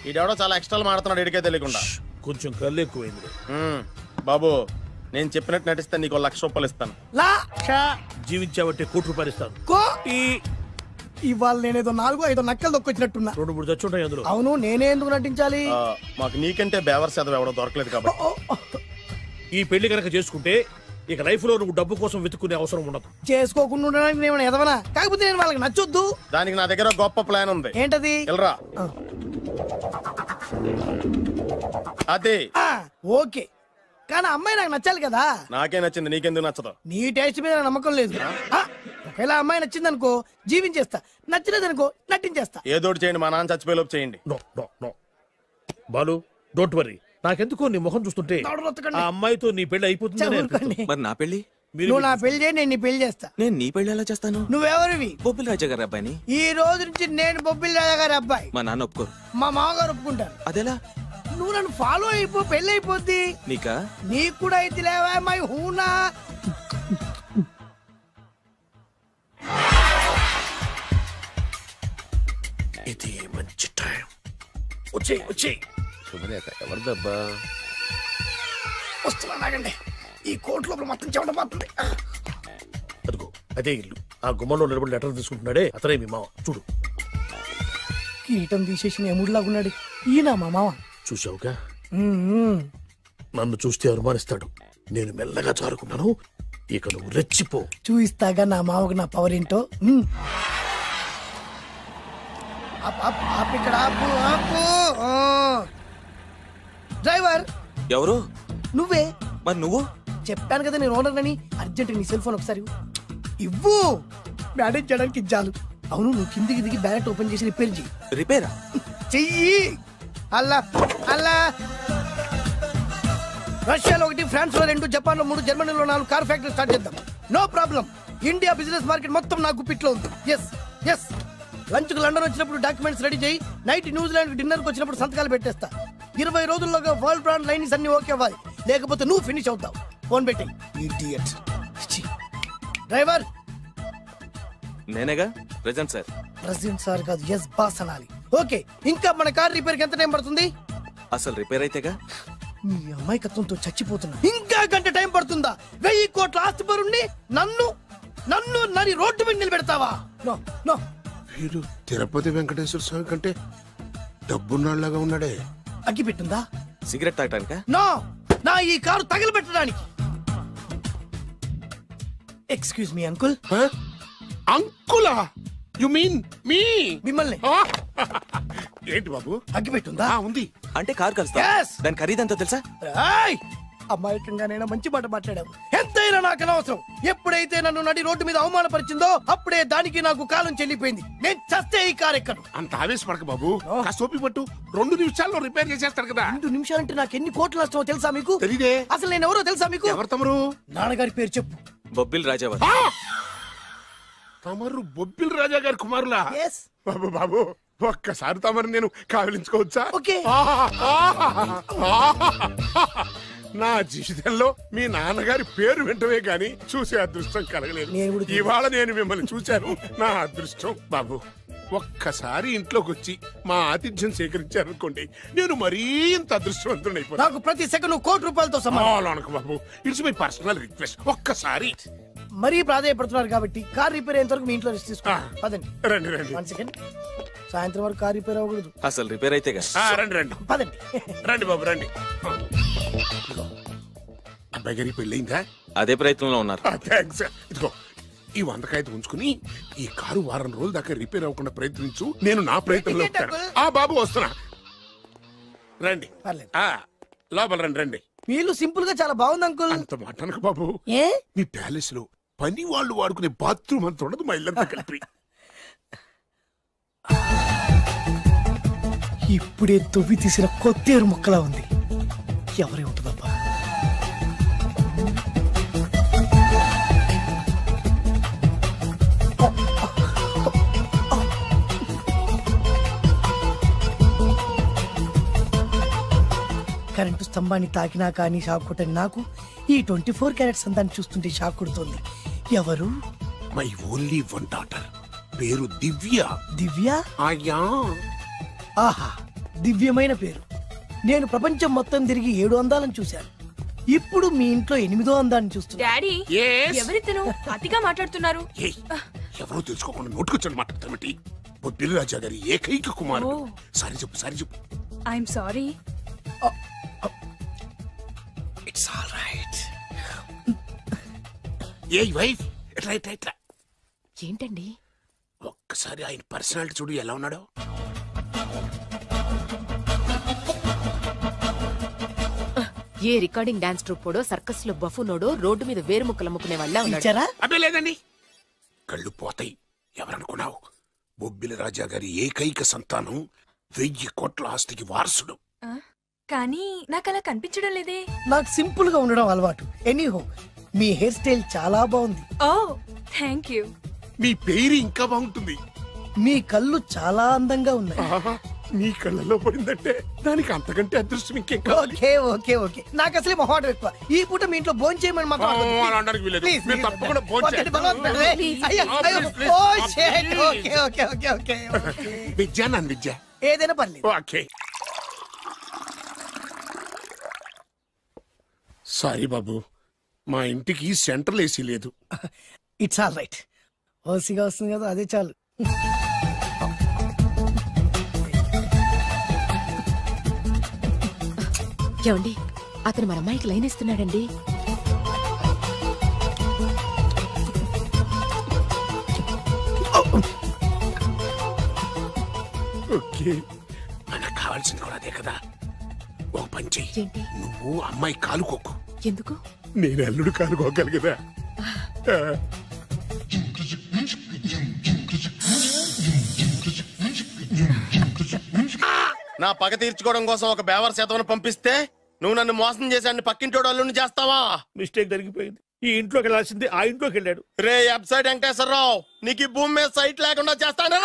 ఈడెవడో చాలా ఎక్స్ట్రా మాడుతున్నాడు, ఇడికే తెలియకుండా. కొంచెం కళ్ళు ఎక్కువైంది. బాబు, నేను చెప్పినట్టు నటిస్తే నీకు 1,00,000 రూపాయలు ఇస్తాను. జీవించావంటే ₹1,00,000 ఇస్తాను. ఇవాళ నేనేదో 4-5 నక్కలు దొక్కొచ్చినట్టున్నా. 2-3 చచ్చుంటాయి అందులో. అవును, నేనే ఎందుకు నటించాలి? మాకు నీకంటే బేవర్ చదువు ఎవడో దొరకలేదు కాబట్టి. ఈ పెళ్లి కనుక చేసుకుంటే ఇక లైఫ్ లో నువ్వు డబ్బు కోసం వెతుక్కునే అవసరం ఉండదు. చేసుకోకుండా ఉండడానికి నేను ఎదవనా? కాకపోతే నేను వాళ్ళకి నచ్చొద్దు. దానికి నా దగ్గర గొప్ప ప్లాన్ ఉంది. ఏంటది? వెళ్ళరా. అదే. ఓకే, కానీ అమ్మాయి నాకు నచ్చాలి కదా. నాకే నచ్చింది, నీకెందుకు నచ్చదు? నీ టేస్ట్ మీద నమ్మకం లేదు. ఒకవేళ అమ్మాయి నచ్చింది అనుకో జీవించేస్తా, నచ్చలేదనుకో నటించేస్తా. ఏదోటి చేయండి, మా నాన్న చచ్చిపోయేలోపు చేయండి. Balu, don't worry. నాకెందుకో నీ ముఖం చూస్తుంటే ఆ అమ్మాయితో నీ పెళ్లి అయిపోతుంది. మరి నా పెళ్లి? నువ్వు నా పెళ్లి చేయి, నేను నీ పెళ్లి చేస్తా. నేను నీ పెళ్లి ఎలా చేస్తాను? నువ్వెవరివి? బొబ్బిలి రాజా గారి అబ్బాయిని. ఈ రోజు నుంచి నేను బొబ్బిలి రాజా గారి అబ్బాయి. మా నాన్న ఒప్పుకోరు. మా మామగారు ఒప్పుకుంటారు. అదేలా? నువ్వు నన్ను ఫాలో అయిపో, పెళ్లి అయిపోద్ది. నీకా? నీకు కూడా అయితే లేవా మై హూనా. ఇది మంచి టైం. వచ్చేయ్ వచ్చేయ్. శుభలేఖ ఎవరిదబ్బా? వస్తున్నాగండి. ఈ కోట్ లోపల మొత్తం చెమటపోతుంది. అదిగో అదే ఇల్లు. ఆ గుమ్మంలో నిలబడి లెటర్ తీసుకుంటున్నాడే అతనే మీ మామ. చూడు, కిరీటం తీసేసిన ఎముడిలాగున్నాడు. ఈయన మా మామ. చూసావుగా? నన్ను చూస్తే అనుమానిస్తాడు. నేను మెల్లగా జారుకున్నాను. ఇక నువ్వు రెచ్చిపో. చూయిస్తాగా నా మామకు నా పవర్ ఏంటో. ఇక్కడ డ్రైవర్ ఎవరు? నువ్వే. మరి నువ్వు? చెప్పాను కదా నేను ఓనర్ అని. అర్జెంట్ నీ సెల్ ఫోన్ ఒకసారి ఇవ్వు. మేనేజ్ చేయడానికి ఇచ్చాను. అవును, నువ్వు కిందికి దిగి బ్యాలెట్ ఓపెన్ చేసి రిపేర్ చెయ్యి. రిపేరా? చెయ్యి. అల్లా అల్లా. రష్యాలో 1, ఫ్రాన్స్ లో 2, జపాన్ లో 3, జర్మనీలో 4 కార్ ఫ్యాక్టరీ స్టార్ట్ చేద్దాం. No problem. India business market మొత్తం నా గుప్పిట్లో ఉంది. Yes yes. లంచ్ కు లండన్ వచ్చినప్పుడు డాక్యుమెంట్స్ రెడీ చేయి. నైట్ న్యూజిలాండ్ డిన్నర్ కు వచ్చినప్పుడు సంతకాలు పెట్టేస్తా. 20 రోజుల్లోగా వరల్డ్ బ్రాండ్ లైన్స్ అన్ని ఓకే అవ్వాలి, లేకపోతే నువ్వు ఫినిష్ అవుతావు. ఫోన్ పెట్టి. ఇడియట్. డ్రైవర్. నేనేగా ప్రెజెంట్ సార్. ప్రెసిడెంట్ సార్ కాదు, ఎస్ బాస్ అనాలి. ఓకే, ఇంకా మన కార్ రిపేర్ కి ఎంత టైం పడుతుంది? అసలు రిపేర్ అయితేగా. నీ అమాయకత్వంతో చచ్చిపోతున్నా. ఇంకా గంట టైం పడుతుందా? 1000 కోట్ల ఆస్తి పరుండి నన్ను నరి రోడ్డు మీద నిలబెడతావా? No no. వీరు తిరుపతి వెంకటేశ్వర స్వామి కంటే డబ్బున్నాళ్ళగా ఉన్నాడే. అగ్గి పెట్టుందా? సిగరెట్ తాగటానికా? నో, నా ఈ కారు తగలబెట్టడానికి. Excuse me uncle. అంకులా? You mean me? మిమ్మల్ని. ఏంటి బాబు? అగ్గి పెట్టుందా? ఉంది. అంటే కారు కలుస్తా? దాని ఖరీదంతా తెలుసా? అమాయకంగానైనా మంచి మాట మాట్లాడావు. ఎంతైనా నాకు అనవసరం. ఎప్పుడైతే నన్ను నడి రోడ్డు మీద అవమానపరిచిందో అప్పుడే దానికి నాకు కాలం చెల్లిపోయింది. నేను చస్తే ఈ కారు ఎక్కను. అంత ఆవేశపడక బాబు, కాస్త పట్టు. 2 నిమిషాల్లో రిపేర్ చేసేస్తాడు కదా. 2 నిమిషాలంటే నాకు ఎన్ని కోట్లు నష్టమో తెలుసా మీకు? తెలీదే. అసలు నేను ఎవరో తెలుసా మీకు? ఎవరు తమరు? నాన్నగారి పేరు చెప్పు. బొబ్బిల్ రాజావారు. తమరు బొబ్బిల్ రాజా గారి కుమారులా? బాబు బాబు, ఒక్కసారి తమరు నేను కావలించుకోవచ్చా? నా జీవితంలో మీ నాన్నగారి పేరు వింటమే గాని చూసే అదృష్టం కలగలేదు. ఇవాళ నేను మిమ్మల్ని చూశాను, నా అదృష్టం. బాబు, ఒక్కసారి ఇంట్లోకి వచ్చి మా ఆతిథ్యం సేకరించారనుకోండి, నేను మరీ ఇంత అదృష్టవంతుడైపోతాను. నాకు ప్రతి సెకండ్ ₹1,00,00,000తో సమానం. బాబు, ఇట్స్ మై పర్సనల్ రిక్వెస్ట్. ఒక్కసారి. మరీ ప్రాధాయపడుతున్నారు కాబట్టి కార్ రిపేర్ అయ్యేంత వరకు మీ ఇంట్లో రెస్ట్ తీసుకో. పదండి. రండి రండి. 1 సెకండ్. సాయంత్రం వరకు కార్ రిపేర్ అవ్వకూడదు. అసలు రిపేర్ అయితే రండి రండి. పదండి. రండి బాబు రండి. అబ్బాయి గారి పెళ్ళయిందా? అదే ప్రయత్నంలో ఉన్నారు. థ్యాంక్స్. ఇదిగో ఈ 100 కాగితం ఉంచుకుని ఈ కారు వారం రోజుల దాకా రిపేర్ అవ్వకుండా ప్రయత్నించు. నేను నా ప్రయత్నంలో బాబు వస్తున్నా. రండి. లోపల రండి రండి. వీళ్ళు సింపుల్ గా చాలా బాగుంది అంకుల్. అంత మాట అనకు బాబు. మీ ప్యాలెస్ లో పని వాళ్ళు వాడుకునే బాత్రూమ్ అంత ఉండదు మా ఇల్లంతా కలిపి. ఇప్పుడే తొవ్వి తీసిన కొత్తేరు ముక్కలా ఉంది. ఎవరే ఉంటుందబ్బా? కరెంటు స్తంభాన్ని తాకినా కానీ షాక్ కొట్టని నాకు ఈ 24 క్యారెట్స్ అందాన్ని చూస్తుంటే షాక్ కొడుతుంది. ఎవరు? My only 1 daughter. పేరు దివ్య. దివ్య? అయ్యా. ఆహా, దివ్యమైన పేరు. నేను ప్రపంచం మొత్తం తిరిగి 7 అందాలను చూశాను. ఇప్పుడు మీ ఇంట్లో 8వ అందాన్ని చూస్తున్నా. డాడీ, ఎవరితను అతిగా మాట్లాడుతున్నారు? ఎవరో తెలుసుకోకుండా నోటుకొచ్చాను మాట్లాడతామటి. బొబ్బిలి రాజా గారి ఏకైక కుమారుడు. సారీ చెప్పు, సారీ చెప్పు. I'm sorry. It's all right. A wife, ఎట్లా ఎట్లా ఎట్లా? ఏంటండి? ఒక్కసారి ఆయన పర్సనాలిటీ చూడు ఎలా ఉన్నాడో. ఏ రికార్డింగ్ డాన్స్ ట్రూపోడో, సర్కస్ లో బఫూనోడో రోడ్డు మీద వేరు ముక్కలు అమ్ముకునే వాళ్ళ ఉన్నాడు. అబ్బే లేదండి, కళ్ళు పోతాయి. ఎవరనుకున్నావు? బొబ్బిలి రాజా గారి ఏకైక సంతానం, 1000 కోట్ల ఆస్తికి వారసుడు. కానీ నాకు అలా కనిపించడం లేదే. నాకు సింపుల్ గా ఉండడం అలవాటు. ఎనీహో, మీ హెయిర్ స్టైల్ చాలా బాగుంది. ఓ థ్యాంక్ యూ. మీ పేరు ఇంకా బాగుంటుంది. మీ కళ్ళు చాలా అందంగా ఉన్నాయి. మీ కళ్ళలో పడిందంటే దానికి అంతకంటే అదృష్టం ఇంకేం కావాలి. ఓకే ఓకే ఓకే, నాకు అసలే మొహాటం ఎక్కువ. ఈ పూట మీ ఇంట్లో భోజనం చేయమని మాత్రం తప్పకుండా విద్య నన్ను విద్య ఏదైనా పర్లేదు. ఓకే. సారీ బాబు, మా ఇంటికి సెంట్రల్ ఏసీ లేదు. It's all right. ఓసీగా వస్తుంది కదా, అదే చాలు. ఏమండి, అతను మన అమ్మాయికి లైన్ ఇస్తున్నాడండి. ఓకే, మనకు కావాల్సింది కూడా అదే కదా. ఒక పని చెయ్యి, నువ్వు అమ్మాయి కాలుకోకు. ఎందుకు? నేను అల్లుడు కాలుకోగలి కదా. నా పగ తీర్చుకోవడం కోసం ఒక బేవర్ శాతం పంపిస్తే నువ్వు నన్ను మోసం చేశాన్ని పక్కింటోడు అల్లుడిని చేస్తావా? మిస్టేక్ జరిగిపోయింది. ఈ ఇంట్లోకి వెళ్ళాల్సింది ఆ ఇంట్లోకి వెళ్ళాడు. రే వెబ్సైట్ వెంకటేశ్వరరావు, నీకు ఈ భూమి మీద సైట్ లేకుండా చేస్తాను.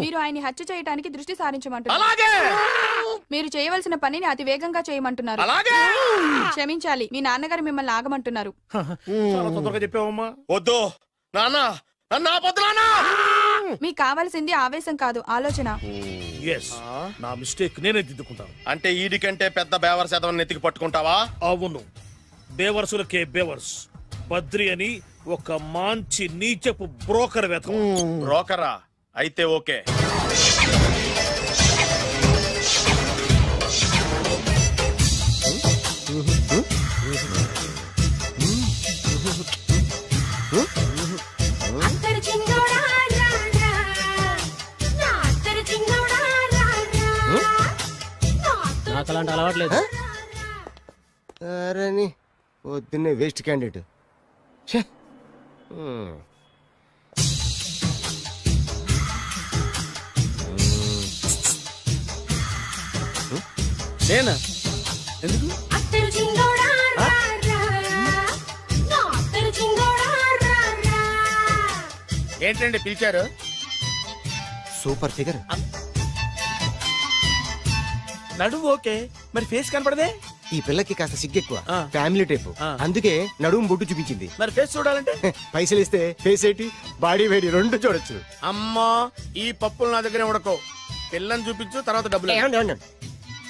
మీరు ఆయన్ని హత్య చేయడానికి దృష్టి సారించమంటున్నారు. అలాగే. మీరు చేయవలసిన పనిని అతి వేగంగా చేయమంటున్నారు. అలాగే. క్షమించాలి, మీ నాన్నగారు మిమ్మల్ని ఆగమంటున్నారు. చాలా తొందరగా చెప్పావమ్మా. వద్దు నాన్న, నన్ను ఆపొద్దు నాన్న. మీకు కావాల్సింది ఆవేశం కాదు, ఆలోచన. నా మిస్టేక్ నేనే దిద్దుకుంటాను. అంటే ఈడి కంటే పెద్ద బేవర్ శాతం నెత్తికి పట్టుకుంటావా? అవును, బేవర్సులకే బేవర్స్. బద్రి అని ఒక మంచి నీచపు బ్రోకర్ వెతకం. బ్రోకరా? అయితే ఓకే. నాకు అలాంటి అలవాట్లేదు. అరే పొద్దున్నే వేస్ట్ క్యాండిడేట్. నేనా? ఎందుకు? ఏంటండి పిలిచారు? Super figure. నడుము ఓకే, మరి ఫేస్ కనపడదే. ఈ పిల్లకి కాస్త సిగ్గెక్కువ, ఫ్యామిలీ టైప్, అందుకే నడుము బొట్టు చూపించింది. మరి ఫేస్ చూడాలంటే పైసలు ఇస్తే ఫేస్ ఏంటి బాడీ వేడి రెండు చూడొచ్చు. అమ్మా ఈ పప్పులు నా దగ్గర ఉడకో. పిల్లని చూపించు, తర్వాత డబ్బులు.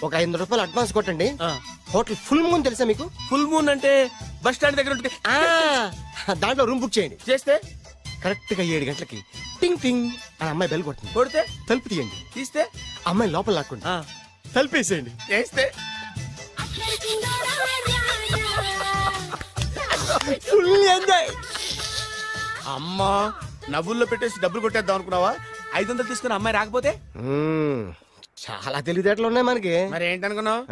ఒక 500 రూపాయలు అడ్వాన్స్ కొట్టండి. హోటల్ ఫుల్ మూన్ తెలుసా మీకు? ఫుల్ మూన్ అంటే బస్ స్టాండ్ దగ్గర ఉంటుంది. దాంట్లో రూమ్ బుక్ చేయండి. చేస్తే కరెక్ట్ గా 7 గంటలకి టింగ్ టింగ్ అని అమ్మాయి బెల్ కొడుతుంది. కొడితే తలుపు తీయండి. తీస్తే అమ్మాయి లోపల లాక్కుండి తలుపేసేయండి. చేస్తే ఫుల్ ఎంజాయ్. అమ్మా నవ్వుల్లో పెట్టేసి డబ్బులు కొట్టేద్దాం అనుకున్నావా? 500 తీసుకుని అమ్మాయి రాకపోతే? చాలా తెలివితేటలు ఉన్నాయి మనకి. మరి ఏంటనుకున్నావు?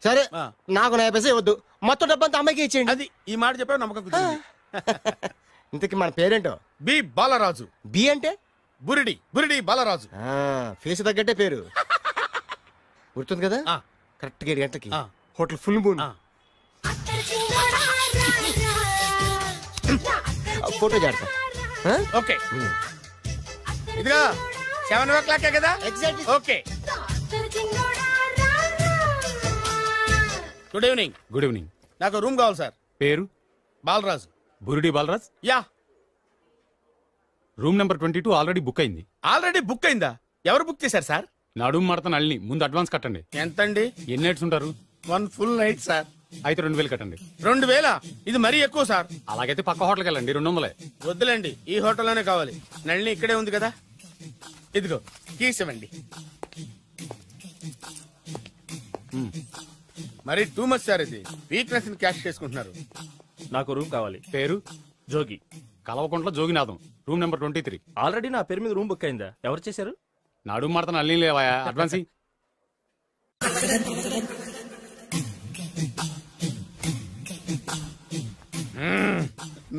సరే నాకు 50 పైసలు ఇవ్వద్దు, మొత్తం డబ్బంతా అమ్మాయికి ఇచ్చేయండి. అది ఈ మాట చెప్పావు, నమ్మకం కుదిరింది. ఇంతకి మన పేరేంటో? బి బాలరాజు. బి అంటే బురిడి. బురిడి బాలరాజు. ఫేస్ తగ్గట్టే పేరు గుర్తుంది కదా. కరెక్ట్ గా 7 గంటలకి హోటల్ ఫుల్ మూన్. ఫోటో చేస్తా. ఓకే ఇదిగా 7 o'clock కదా? Exactly. Okay. Good evening. Good evening. నాకు రూమ్ కావాలి సార్. పేరు? Balaraju. Burudi Balaraj. Yeah. Room number 22 already book అయింది. ఆల్రెడీ బుక్ అయిందా? ఎవరు బుక్ చేశారు సార్? నడుము మడత నల్లి. ముందు అడ్వాన్స్ కట్టండి. ఎంతండి? ఎన్ని నైట్స్ ఉంటారు? 1 full night సార్. అయితే 2000 కట్టండి. 2000? ఇది మరీ ఎక్కువ సార్. అలాగైతే పక్క హోటల్కి వెళ్ళండి, 200. వద్దులేండి, ఈ హోటల్లోనే కావాలి. నళిని ఇక్కడే ఉంది కదా. ఇదిగో కీస్ ఇవ్వండి. మరి టూ మచ్ సార్, ఇది వీక్నెస్ ని క్యాష్ చేసుకుంటున్నారు. నాకు రూమ్ కావాలి. పేరు? Jogi. Kalvakuntla Joginatham. Room number 23. Already నా పేరు మీద రూమ్ బుక్ అయిందా? ఎవరు చేశారు? నడుము మడత నల్లి లేవా? అడ్వాన్స్.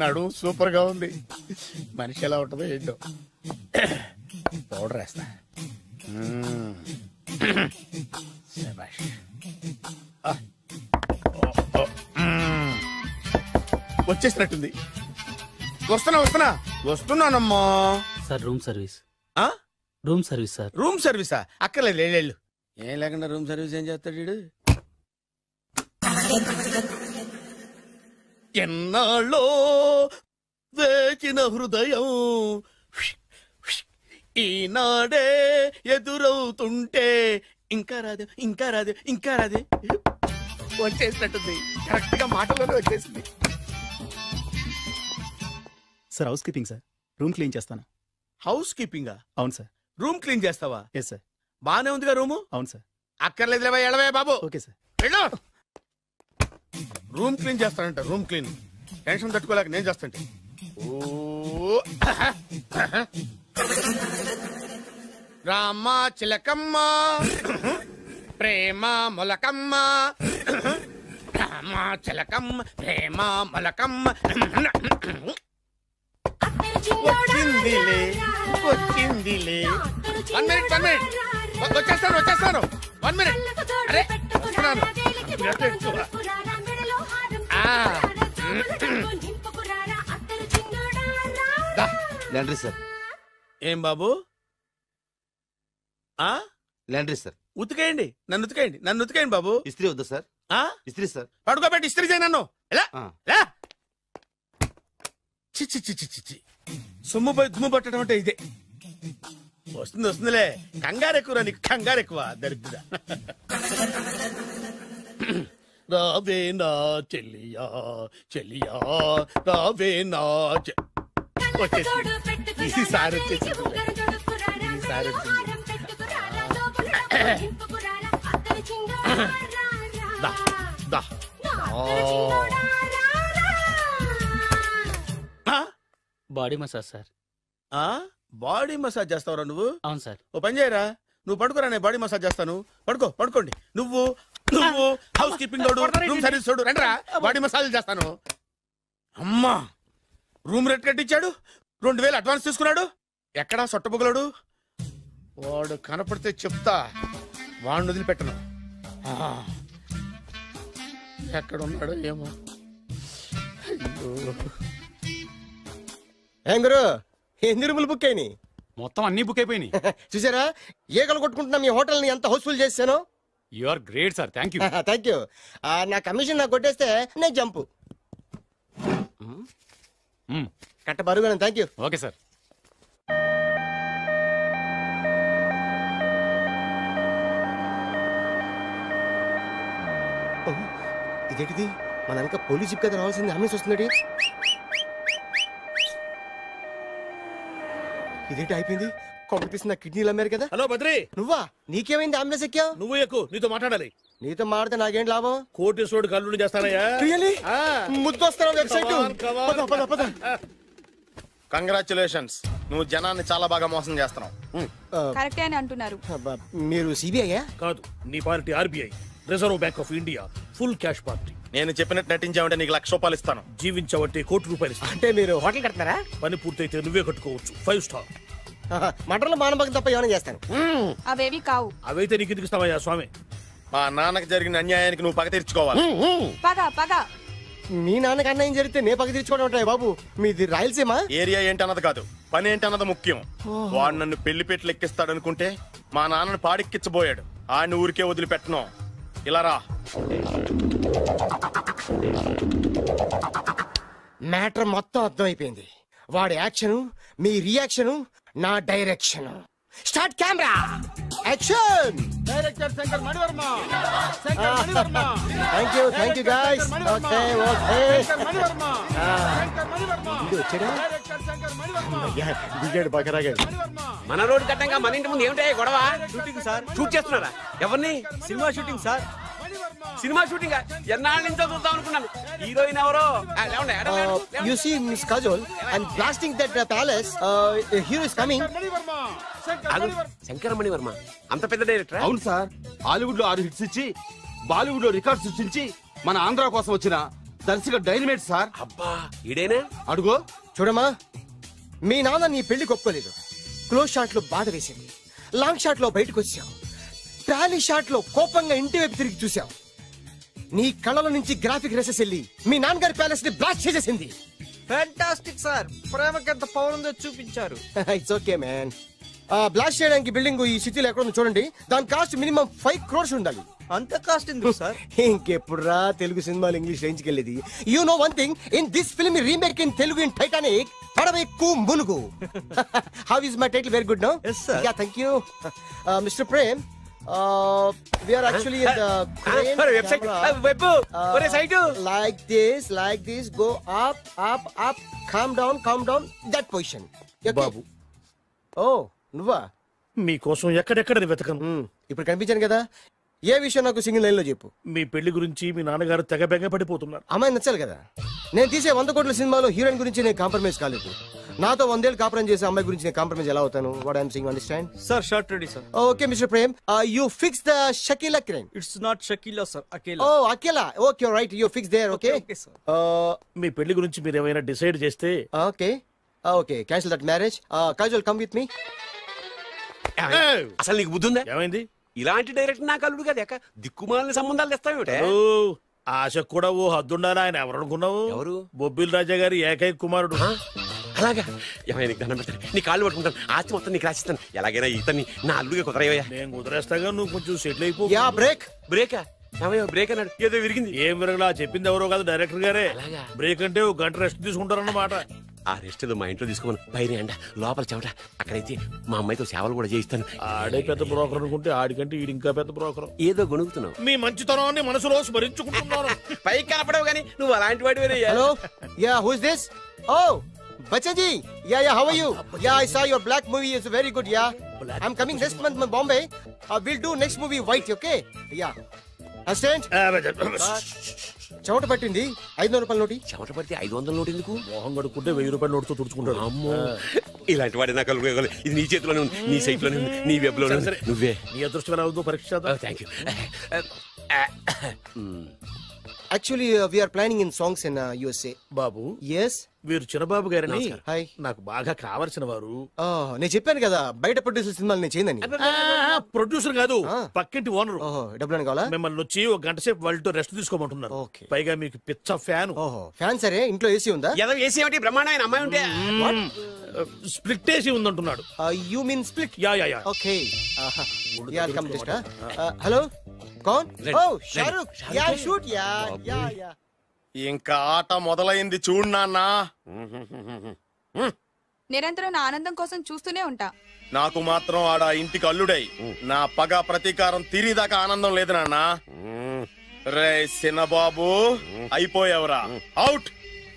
నడు సూపర్ గా ఉంది. మనిషి ఎలా ఉంటుందో ఏంటో. పౌడర్ వేస్తా. వచ్చేసినట్టుంది. వస్తున్నానమ్మా. Sir room service. Room service sir. Room సర్వీసా? అక్కర్లేదు, లేళ్ళు. ఏం లేకుండా రూమ్ సర్వీస్ ఏం చేస్తాడు వీడు? ఎన్నాళ్ళో వేచిన హృదయం ఈనాడే ఎదురవుతుంటే ఇంకా రాదే, ఇంకా రాదే, ఇంకా రాదే. వచ్చేసినట్టుంది. కరెక్ట్ గా మాటలోనే వచ్చేసింది. Sir housekeeping sir. Room clean చేస్తాను. హౌస్ కీపింగా? అవును సార్. రూమ్ క్లీన్ చేస్తావా? Yes sir. బానే ఉందిగా రూము? అవును సార్. అక్కర్లేదు, ఎడవే బాబు. Okay sir. వెళ్ళు. రూమ్ క్లీన్ చేస్తానంట. రూమ్ క్లీన్ టెన్షన్ తట్టుకోలేక నేను చేస్తాంటే. రామ చిలకమ్మ ప్రేమ మొలకమ్మ, రామ చిలకమ్మ ప్రేమ మొలకమ్మ. వచ్చిందిలే వచ్చిందిలే. 1 minute. వచ్చేస్తాను. 1 minute. అరే వస్తున్నాను. Laundry sir. ఏం బాబు? Laundry sir. ఉతికేయండి, నన్ను ఉతికేయండి బాబు. ఇస్త్రీ వద్దా సార్? ఇస్త్రీ సార్. పడుకోబెట్టి ఇస్త్రీ చేయి నన్ను. ఎలా చిచ్చి సొమ్ము పోయి దుమ్ము పట్టడం అంటే ఇదే. వస్తుందిలే. కంగారు ఎక్కువ, నీకు కంగారు ఎక్కువ. దరిద్ర. రావే నా చెల్లియా చెల్లియా రావే నా వచ్చేసి ఈసారి వచ్చేసి body massage sir. Body massage చేస్తావరా నువ్వు? అవును సార్. ఓ పని చేయరా, నువ్వు పడుకోరా, నేను బాడీ మసాజ్ చేస్తాను. పడుకోండి. నువ్వు హౌస్ కీపింగ్ తోడు, రూమ్ సర్వీస్ తోడు, రండిరా బాడీ మసాజ్ చేస్తాను. అమ్మా, రూమ్ రేట్ కట్టించాడు, 2000 అడ్వాన్స్ తీసుకున్నాడు. ఎక్కడా సొట్టబుగలాడు? వాడు కనపడితే చెప్తా, వాడిని వదిలిపెట్టను. ఎక్కడ ఉన్నాడో ఏమో. ఏం గురు, ఎన్ని రూములు బుక్ అయినాయి? మొత్తం అన్ని బుక్ అయిపోయినాయి. చూసారా ఏగలు కొట్టుకుంటున్నా మీ హోటల్ ని ఎంత హౌస్ఫుల్ చేశాను. You are great sir, thank you. Thank you. నా కమిషన్ నాకు కొట్టేస్తే నేను జంపు కట్ట బరుగాను. Thank you. Okay sir. ఇదేంటిది, మన వెనక పోలీస్ జిప్ కదా రావాల్సింది, అంబులెన్స్ వస్తున్నాడు. ఇదేంటి అయిపోయింది, కాంపిటీషన్ నా కిడ్నీలు అమ్మారు కదా. హలో బద్రి, నువ్వా? నీకేమైంది, అంబులెన్స్ ఎక్కావు? నువ్వు ఎక్కువ, నీతో మాట్లాడాలి. నీతో మాడితే నాకేం లాభం? కోటేశ్వరుడు కల్లుని చేస్తానయ్యా. ముద్దు వస్తాను వెబ్సైట్. కంగ్రాచులేషన్స్, నువ్వు జనాన్ని చాలా బాగా మోసం చేస్తున్నావు. కరెక్టే అని అంటున్నారు. మీరు సిబిఐ కాదు, నీ party RBI, reserve bank of India, full cash party. నేను చెప్పినట్టు నటించావంటే నీకు ₹1,00,000 ఇస్తాను. జీవించావంటే ₹1,00,00,000 ఇస్తాను. అంటే మీరు హోటల్ కడతారా? పని పూర్తయితే నువ్వే కట్టుకోవచ్చు, 5 స్టార్. మటన్లో మానభంగం తప్ప ఏమైనా చేస్తాను. అవేవి కావు. అవైతే నీకు ఎందుకు ఇస్తావయ్యా స్వామి? మా నాన్నకి జరిగిన అన్యాయానికి నువ్వు పగ తీర్చుకోవాలి. పగ మీ నాన్నకి అన్యాయం జరిగితే నే పగ తీర్చుకోవడం ఉంటాయి బాబు. మీది రాయలసీమ. ఏరియా ఏంటన్నది కాదు, పని ఏంటన్నది ముఖ్యం. వాడు నన్ను పెళ్లి పెట్లు ఎక్కిస్తాడు అనుకుంటే మా నాన్నని పాడెక్కించబోయాడు. ఆడిని ఊరికే వదిలిపెట్టను. ఇలా రా. మ్యాటర్ మొత్తం అర్థమైపోయింది. వాడి యాక్షన్, మీ రియాక్షన్, నా direction. Start camera, action. Director Shankar Mani Varma. Thank you guys. Okay దిగాడు బకరాగాడు. మన రోడ్డు కట్టంగా మన ఇంటి ముందు ఏమిటాయి గొడవ? Shooting sir. షూట్ చేస్తున్నారా? ఎవరిని? Cinema shooting sir. Cinema shooting ఎన్నాళ్ళ నుంచో చూద్దాం అనుకున్నాను. హీరోయిన్ ఎవరో? You see Miss Kajol and blasting that palace. Hero is coming. Shankara Mani Varma అంత పెద్ద డైరెక్టర్? అవును సార్, హాలీవుడ్ లో 6 హిట్స్ ఇచ్చి బాలీవుడ్ లో రికార్డ్ సృష్టించి మన ఆంధ్ర కోసం వచ్చిన దర్శక డైనమేట్ సార్. అబ్బా, ఈడేనా? అడుగో. చూడమ్మా, మీ నాన్న నీ పెళ్లి ఒప్పుకోలేదు. క్లోజ్ షాట్ లో బాధ వేసింది, లాంగ్ షాట్ లో బయటకు వచ్చావు, ట్రాలీ షాట్ లో కోపంగా ఇంటి వైపు తిరిగి చూసావు. నీ కళ్ళల నుంచి గ్రాఫిక్ రెసెస్ వెళ్ళి మీ నాన్నగారి ప్యాలెస్ ని బ్లాస్ట్ చేసేసింది. ఫ్యాంటాస్టిక్ సార్, ప్రేమకెంత పవర్ ఉందో చూపించారు. It's okay man. బ్లాస్ట్ చేయడానికి బిల్డింగ్ ఈ సిటీలో ఎక్కడ ఉందో చూడండి. దాని కాస్ట్ మినిమం 5 crores ఉండాలి. అంత కాస్ట్ ఎందుకు సార్? ఇంకెప్పుడు రా తెలుగు సినిమాలు ఇంగ్లీష్ రేంజ్కి వెళ్ళేది. You know one thing, in this film remake in Telugu in Titanic, పడవెక్కు మునుగు. How is my title? Very good no. Yeah, thank you mister Prem. We are actually in the crane website. Like this, go up, calm down, that position. బాబు, ఓ నువ్వా? మీకోసం ఎక్కడెక్కడ వెతకను. ఇప్పుడు కనిపించాను కదా. ఏ విషయం నాకు single line లో చెప్పు. మీ పెళ్లి గురించి మీ నాన్నగారు తెగ బెంగ పడిపోతున్నారు. అమ్మాయి నచ్చాలి కదా. నేను తీసే 100 కోట్ల సినిమాలో హీరోయిన్ గురించి నేను కాంప్రమైజ్ కాలేదు. నాతో 100 ఏళ్ళు కాపురం చేసే అమ్మాయి గురించి నేను కాంప్రమైజ్ ఎలా అవుతాను? What I'm saying, understand? Sir shot ready sir. Okay mister Prem, you fix the Shakeela crime. It's not Shakeela sir, Akela. Oh Akela, okay right, you fix there. Okay మీ పెళ్లి గురించి మీరు ఏమైనా డిసైడ్ చేస్తే. Okay cancel that marriage. Kajal come with me. అసలు నీకు బుద్ధి ఉందా? ఏమైంది? ఇలాంటి డైరెక్టర్ నాకు అల్లుడు కదా, దిక్కుమాలని సంబంధాలు తెస్తావేమిటే? ఆశకు కూడా ఓ హద్దుండాలి. ఆయన ఎవరు అనుకున్నావు? ఎవరు? బొబ్బిల్ రాజా గారి ఏకైక కుమారుడు. అలాగా? ఏమైనా నీకు దండం పెడతాను, నీ కాళ్ళు పట్టుకుంటాను, ఆస్తి మొత్తం నీకు రాసిస్తాను. ఎలాగైనా ఇతన్ని నా అల్లుడిగా కుదరయ్యా. నేను కుదిరేస్తాగా, నువ్వు కొంచెం సెటిల్ అయిపో. బ్రేకా? బ్రేక్ అన్నాడు, ఏదో విరిగింది. ఏం విరగలా? చెప్పింది ఎవరో కాదు, డైరెక్టర్ గారే. బ్రేక్ అంటే 1 గంట రెస్ట్ తీసుకుంటారన్నమాట. ఆ రెస్ట్ ఏదో మా ఇంట్లో తీసుకోమను. పైన అండ, లోపల చెమట. అక్కడైతే మా అమ్మాయితో సేవలు కూడా చేయిస్తాను. ఆడే పెద్ద బ్రోకర్ అనుకుంటే ఆడికంటే ఈడు ఇంకా పెద్ద బ్రోకర్. ఏదో గొణుగుతున్నావు. మీ మంచితనాన్ని మనసులో స్మరించుకుంటున్నాను. పైకి కనపడవు కానీ నువ్వు అలాంటి వాడి వేరే. Hello, yeah, who is this? Oh Bachchan ji, yeah, how are you? Yeah, I saw your black movie, it's very good, yeah. I'm coming next month in Bombay. We'll do next movie white, okay? Yeah. Assistant? చెమట పట్టింది. 500 రూపాయల నోటి. చెమట పడితే 500 note ఎందుకు? మోహం కడుక్కుంటే 1000 రూపాయల నోటుతో తుడుచుకుంటాడు. అమ్మో. ఇలాంటి వాడి నాకు ఇది నీ చేతిలోనే ఉంది, నీ సైట్ లోనే ఉంది, నీ వెబ్ లోనే ఉంది. నువ్వే నీ అదృష్టం ఎలా ఉందో పరీక్ష. Thank you. Actually, we are planning in songs in USA. Babu, yes, వీరు చిన్నబాబు గారిని హాయ్. నాకు బాగా కావలసిన వారు. నేను చెప్పాను కదా బయట ప్రొడ్యూసర్ సినిమాలు నేను చేయదని. ప్రొడ్యూసర్ కాదు, పక్కింటి ఓనర్. డబ్బులు కావాలా? మిమ్మల్ని వచ్చి ఒక గంట సేపు వాళ్ళతో రెస్ట్ తీసుకోమంటున్నారు. పైగా మీకు పిచ్చ ఫ్యాన్. ఫ్యాన్ సరే, ఇంట్లో ఏసీ ఉందా? ఏదో ఏసీ ఏమిటి, బ్రహ్మాండమైన అమ్మాయి ఉంటే స్ప్లిట్ ఏసీ ఉందంటున్నాడు. You mean split? Yeah yeah yeah. Okay, yeah come just. Hello, కౌన్? Oh Shahrukh. Yeah shoot. Yeah yeah yeah. ఇంకా ఆట మొదలైంది చూడు నాన్న. నిరంతరం నా ఆనందం కోసం చూస్తూనే ఉంటా. నాకు మాత్రం ఆడ ఇంటికి అల్లుడై నా పగ ప్రతీకారం తీరిదాకా ఆనందం లేదు నాన్న. రే సినబాబు, అయిపోయావురా, అవుట్.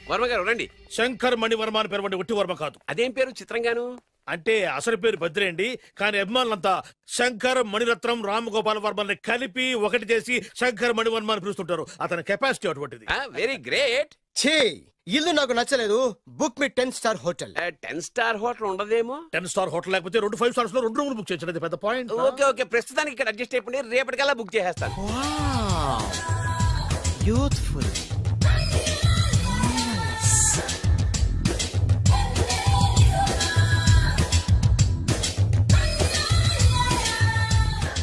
వర్మ గారు రండి. శంకర్ మణివర్మ అని పేరు, ఒట్టి వర్మ కాదు. అదేం పేరు చిత్రంగాను? అంటే అసలు పేరు భద్రేండి, కానీ అభిమానులంతా శంకర్ మణిరత్నం రామగోపాల్ వర్మని కలిపి ఒకటి చేసి శంకర్ మణివర్మ అని పిలుస్తుంటారు. అతని కెపాసిటీ అటువంటిది. Very great. ఛీ, ఇల్లు నాకు నచ్చలేదు. బుక్ మీ 10 స్టార్ హోటల్. 10 స్టార్ హోటల్ ఉండదేమో. 10 స్టార్ హోటల్ లేకపోతే 2 5 స్టార్స్ లో 2 రూములు బుక్ చేయొచ్చు. పెద్ద పాయింట్. ఓకే ఓకే, ప్రస్తుతానికి ఇక్కడ అడ్జస్ట్ అయిపోయి రేపటికల్లా బుక్ చేసేస్తాను. బ్యూటిఫుల్.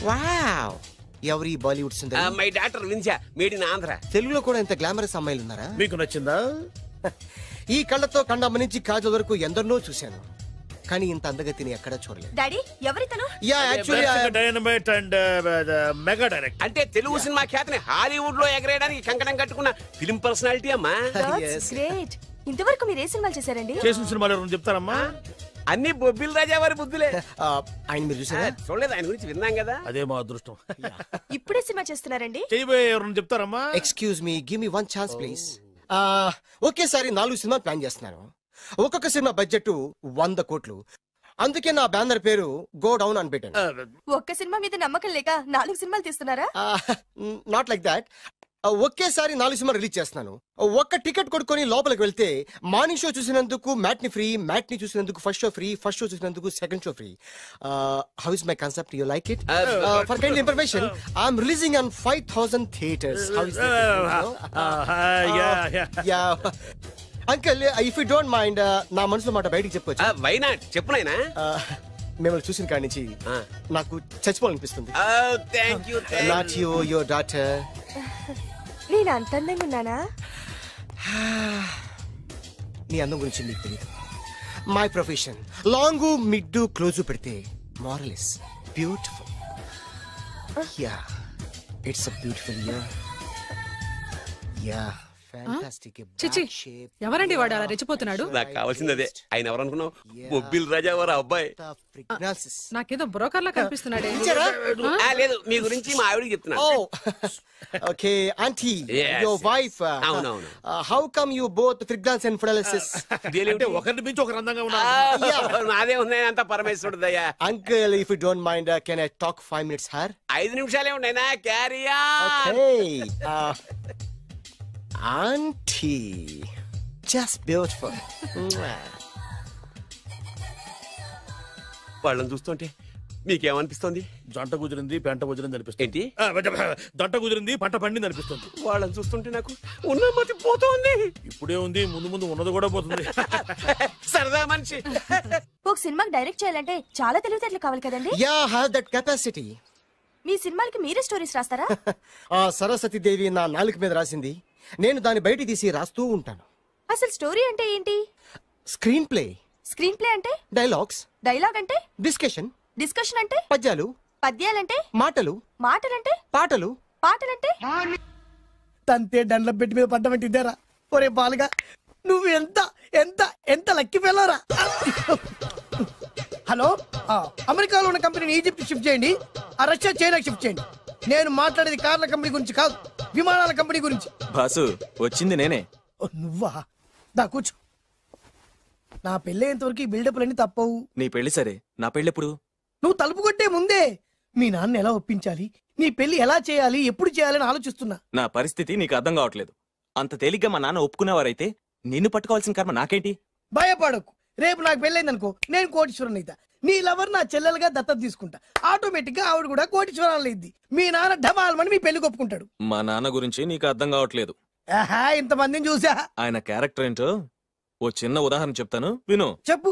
వావ్, ఎవరి బాలీవుడ్ సుందరి? మై డాక్టర్ విన్సా, మేడ్ ఇన్ ఆంధ్ర. తెలుగులో కూడా ఇంత గ్లామరస్ అమ్మాయిలు ఉన్నారా? మీకు నచ్చిందా? ఈ కళ్ళతో కండమ్మ నుంచి కాజల్ వరకు ఎందరినో చూశాను, కానీ ఇంత అందగతిని ఎక్కడా చూడలేదు. డాడీ, ఎవరితను? Yeah actually dynamite and mega direct. అంటే తెలుగు సినిమా ఖ్యాతిని హాలీవుడ్ లో ఎగరేయడానికి కంకణం కట్టుకున్న ఫిలిం పర్సనాలిటీ అమ్మా. గ్రేట్. ఇంతవరకు మీరు ఏ సినిమాలు చేశారండి? చేసిన సినిమాలు ఎవరు చెప్తారమ్మా? అన్ని బొబ్బిల్ రాజా వారి బుద్ధులే. ఆయన మీరు చూసారా? చూడలేదు, ఆయన గురించి విన్నాం కదా. అదే మా అదృష్టం. ఇప్పుడే సినిమా చేస్తున్నారండి? చేయబోయే ఎవరు చెప్తారమ్మా? Excuse me, give me 1 chance please. ఒకేసారి 4 సినిమాలు ప్లాన్ చేస్తున్నాను. ఒక్కొక్క సినిమా బడ్జెట్ 100 కోట్లు. అందుకే నా బ్యానర్ పేరు గో డౌన్ అని పెట్టాను. ఒక్క సినిమా మీద నమ్మకం లేక 4 సినిమాలు తీస్తున్నారా? Not like that. ఒకేసారి 4 సినిమా రిలీజ్ చేస్తున్నాను. ఒక్క టికెట్ కొనుక్కొని లోపలికి వెళ్తే మార్నింగ్ షో చూసినందుకు మ్యాట్ని ఫ్రీ, మ్యాట్ని చూసినందుకు first show free, first show చూసినందుకు second show free. How is my concept? You like it? For kind information, I am releasing on 5000 theatres. How is that? Uncle, if you don't mind, నా మనసులో మాట బయటికి చెప్పొచ్చు? Why not, చెప్పు నాయనా. మిమ్మల్ని చూసిన కాడి నుంచి నాకు చచ్చిపోవాలనిపిస్తుంది. Not you, your daughter. నేను అంత అందంగా ఉన్నానా? నీ అందం గురించి నీకు తెలియదు. My profession long mid close పెడితే marvellous beautiful. Yeah, it's a beautiful year. Yeah, fantastic. చిచి, ఎవరండి వాడు అలా రెచ్చిపోతున్నాడు? నాకు కావాల్సింది అదే. ఆయన ఎవరు అనుకున్నావు? బొబ్బిల్ రాజా వారు అబ్బాయి. నాకేదో బ్రోకర్ లా కనిపిస్తున్నాడే. లేదు, మీ గురించి మా ఆవిడకి చెప్తున్నాను. Okay aunty, your wife. అవునవును. How come you both fragrance and ఫిడలిసిస్? అంటే ఒకరిని మించి ఒకరు అందంగా ఉన్నారు. నాదే ఉన్నాయి అంత పరమేశ్వరుడయ్యా. Uncle, if you don't mind, can I talk 5 minutes her? 5 నిమిషాలే ఉన్నాయినా, carry on. Okay aunty, just beautiful. వాళ్ళని చూస్తుంటే మీకేమనిపిస్తుంది? జంట కుదిరింది, పెంట కుదిరింది అనిపిస్తుంది. ఏంటి? జంట కుదిరింది, పంట పండింది అనిపిస్తుంది. వాళ్ళని చూస్తుంటే నాకు ఉన్న మతి పోతుంది. ఇప్పుడే ఉంది, ముందు ముందు ఉన్నది కూడా పోతుంది. సరదా మనిషి. ఒక సినిమాకి డైరెక్ట్ చేయాలంటే చాలా తెలివితేటలు కావాలి కదండి? Yeah, have that capacity. మీ సినిమాలకి మీరే స్టోరీస్ రాస్తారా? సరస్వతి దేవి నా నాలుక మీద రాసింది, నేను దాన్ని బయట తీసి రాస్తూ ఉంటాను. అసలు స్టోరీ అంటే ఏంటి? Screen play. స్క్రీన్ ప్లే అంటే? డైలాగ్స్. డైలాగ్ అంటే? డిస్కషన్. డిస్కషన్ అంటే? పద్యాలు. పద్యాలంటే? మాటలు. మాటలంటే? పాటలు. పాటలంటే? తంతే దండ్ల పెట్టి మీద పడ్డమంటే ఇద్దారా? ఒరే బాలుగా, నువ్వు ఎంత ఎంత ఎంత లక్కి పిల్లరా. హలో, అమెరికాలో ఉన్న కంపెనీని ఈజిప్ట్ షిఫ్ట్ చేయండి, రష్యా చైనాకి షిఫ్ట్ చేయండి. నేను మాట్లాడేది కార్ల కంపెనీ గురించి కాదు, విమానాల కంపెనీ గురించి. బాసు, వచ్చింది నేనే. నువ్వా? దా కూర్చో. నా పెళ్ళేంతవరకు ఈ బిల్డప్లన్నీ తప్పవు. నీ పెళ్లి సరే, నా పెళ్ళెప్పుడు? నువ్వు తలుపు కొట్టే ముందే మీ నాన్న ఎలా ఒప్పించాలి, నీ పెళ్లి ఎలా చేయాలి, ఎప్పుడు చేయాలని ఆలోచిస్తున్నా. నా పరిస్థితి నీకు అర్థం కావట్లేదు. అంత తేలిగ్గా మా నాన్న ఒప్పుకునేవారైతే నిన్ను పట్టుకోవాల్సిన కర్మ నాకేంటి? భయపడకు, రేపు నాకు పెళ్ళైంది అనుకో, నేను కోటీశ్వరుని అయితా. నీ లవర్ నా చెల్లెలుగా దత్తత తీసుకుంటా. ఆటోమేటిక్ గా ఆవిడ కూడా కోటీశ్వరాలు అయింది. మీ నాన్న ఢమాల్మని మీ పెళ్లి ఒప్పుకుంటాడు. మా నాన్న గురించి నీకు అర్థం కావట్లేదు. ఆహా, ఇంతమందిని చూసా. ఆయన క్యారెక్టర్ ఏంటో ఓ చిన్న ఉదాహరణ చెప్తాను విను. చెప్పు.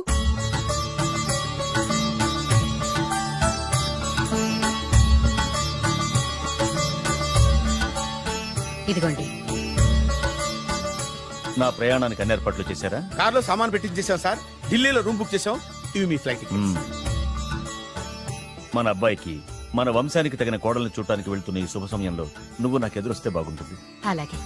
ఇదిగోండి. నా ప్రయాణానికి అన్ని ఏర్పాట్లు చేశారా? కార్లో సామాన్ పెట్టించేసాం సార్. ఢిల్లీలో రూమ్ బుక్ చేసాం. ఇవి మీ ఫ్లైట్ టికెట్స్. మన అబ్బాయికి మన వంశానికి తగిన కోడల్ని చూడటానికి వెళ్తున్న ఈ శుభ సమయంలో నువ్వు నాకు ఎదురొస్తే బాగుంటుంది. అలాగే.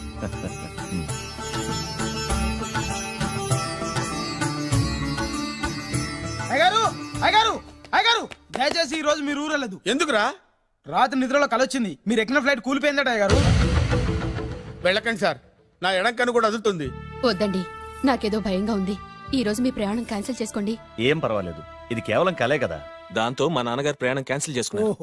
అయ్యగారు దయచేసి ఈ రోజు మీరు ఊరెళ్ళదు. ఎందుకురా? రాత్రి నిద్రలో కలొచ్చింది. మీరు ఎక్కిన ఫ్లైట్ కూలిపోయిందట అయ్యగారు. వెళ్ళకండి సార్, నా ఎడం కన్ను కూడా అదులుతుంది. వద్దండి, నాకేదో భయంగా ఉంది. ఈ రోజు మీ ప్రయాణం క్యాన్సిల్ చేసుకోండి. ఏం పర్వాలేదు, ఇది కేవలం కలే కదా. దాంతో మా నాన్నగారు ప్రయాణం క్యాన్సిల్ చేసుకున్నారు.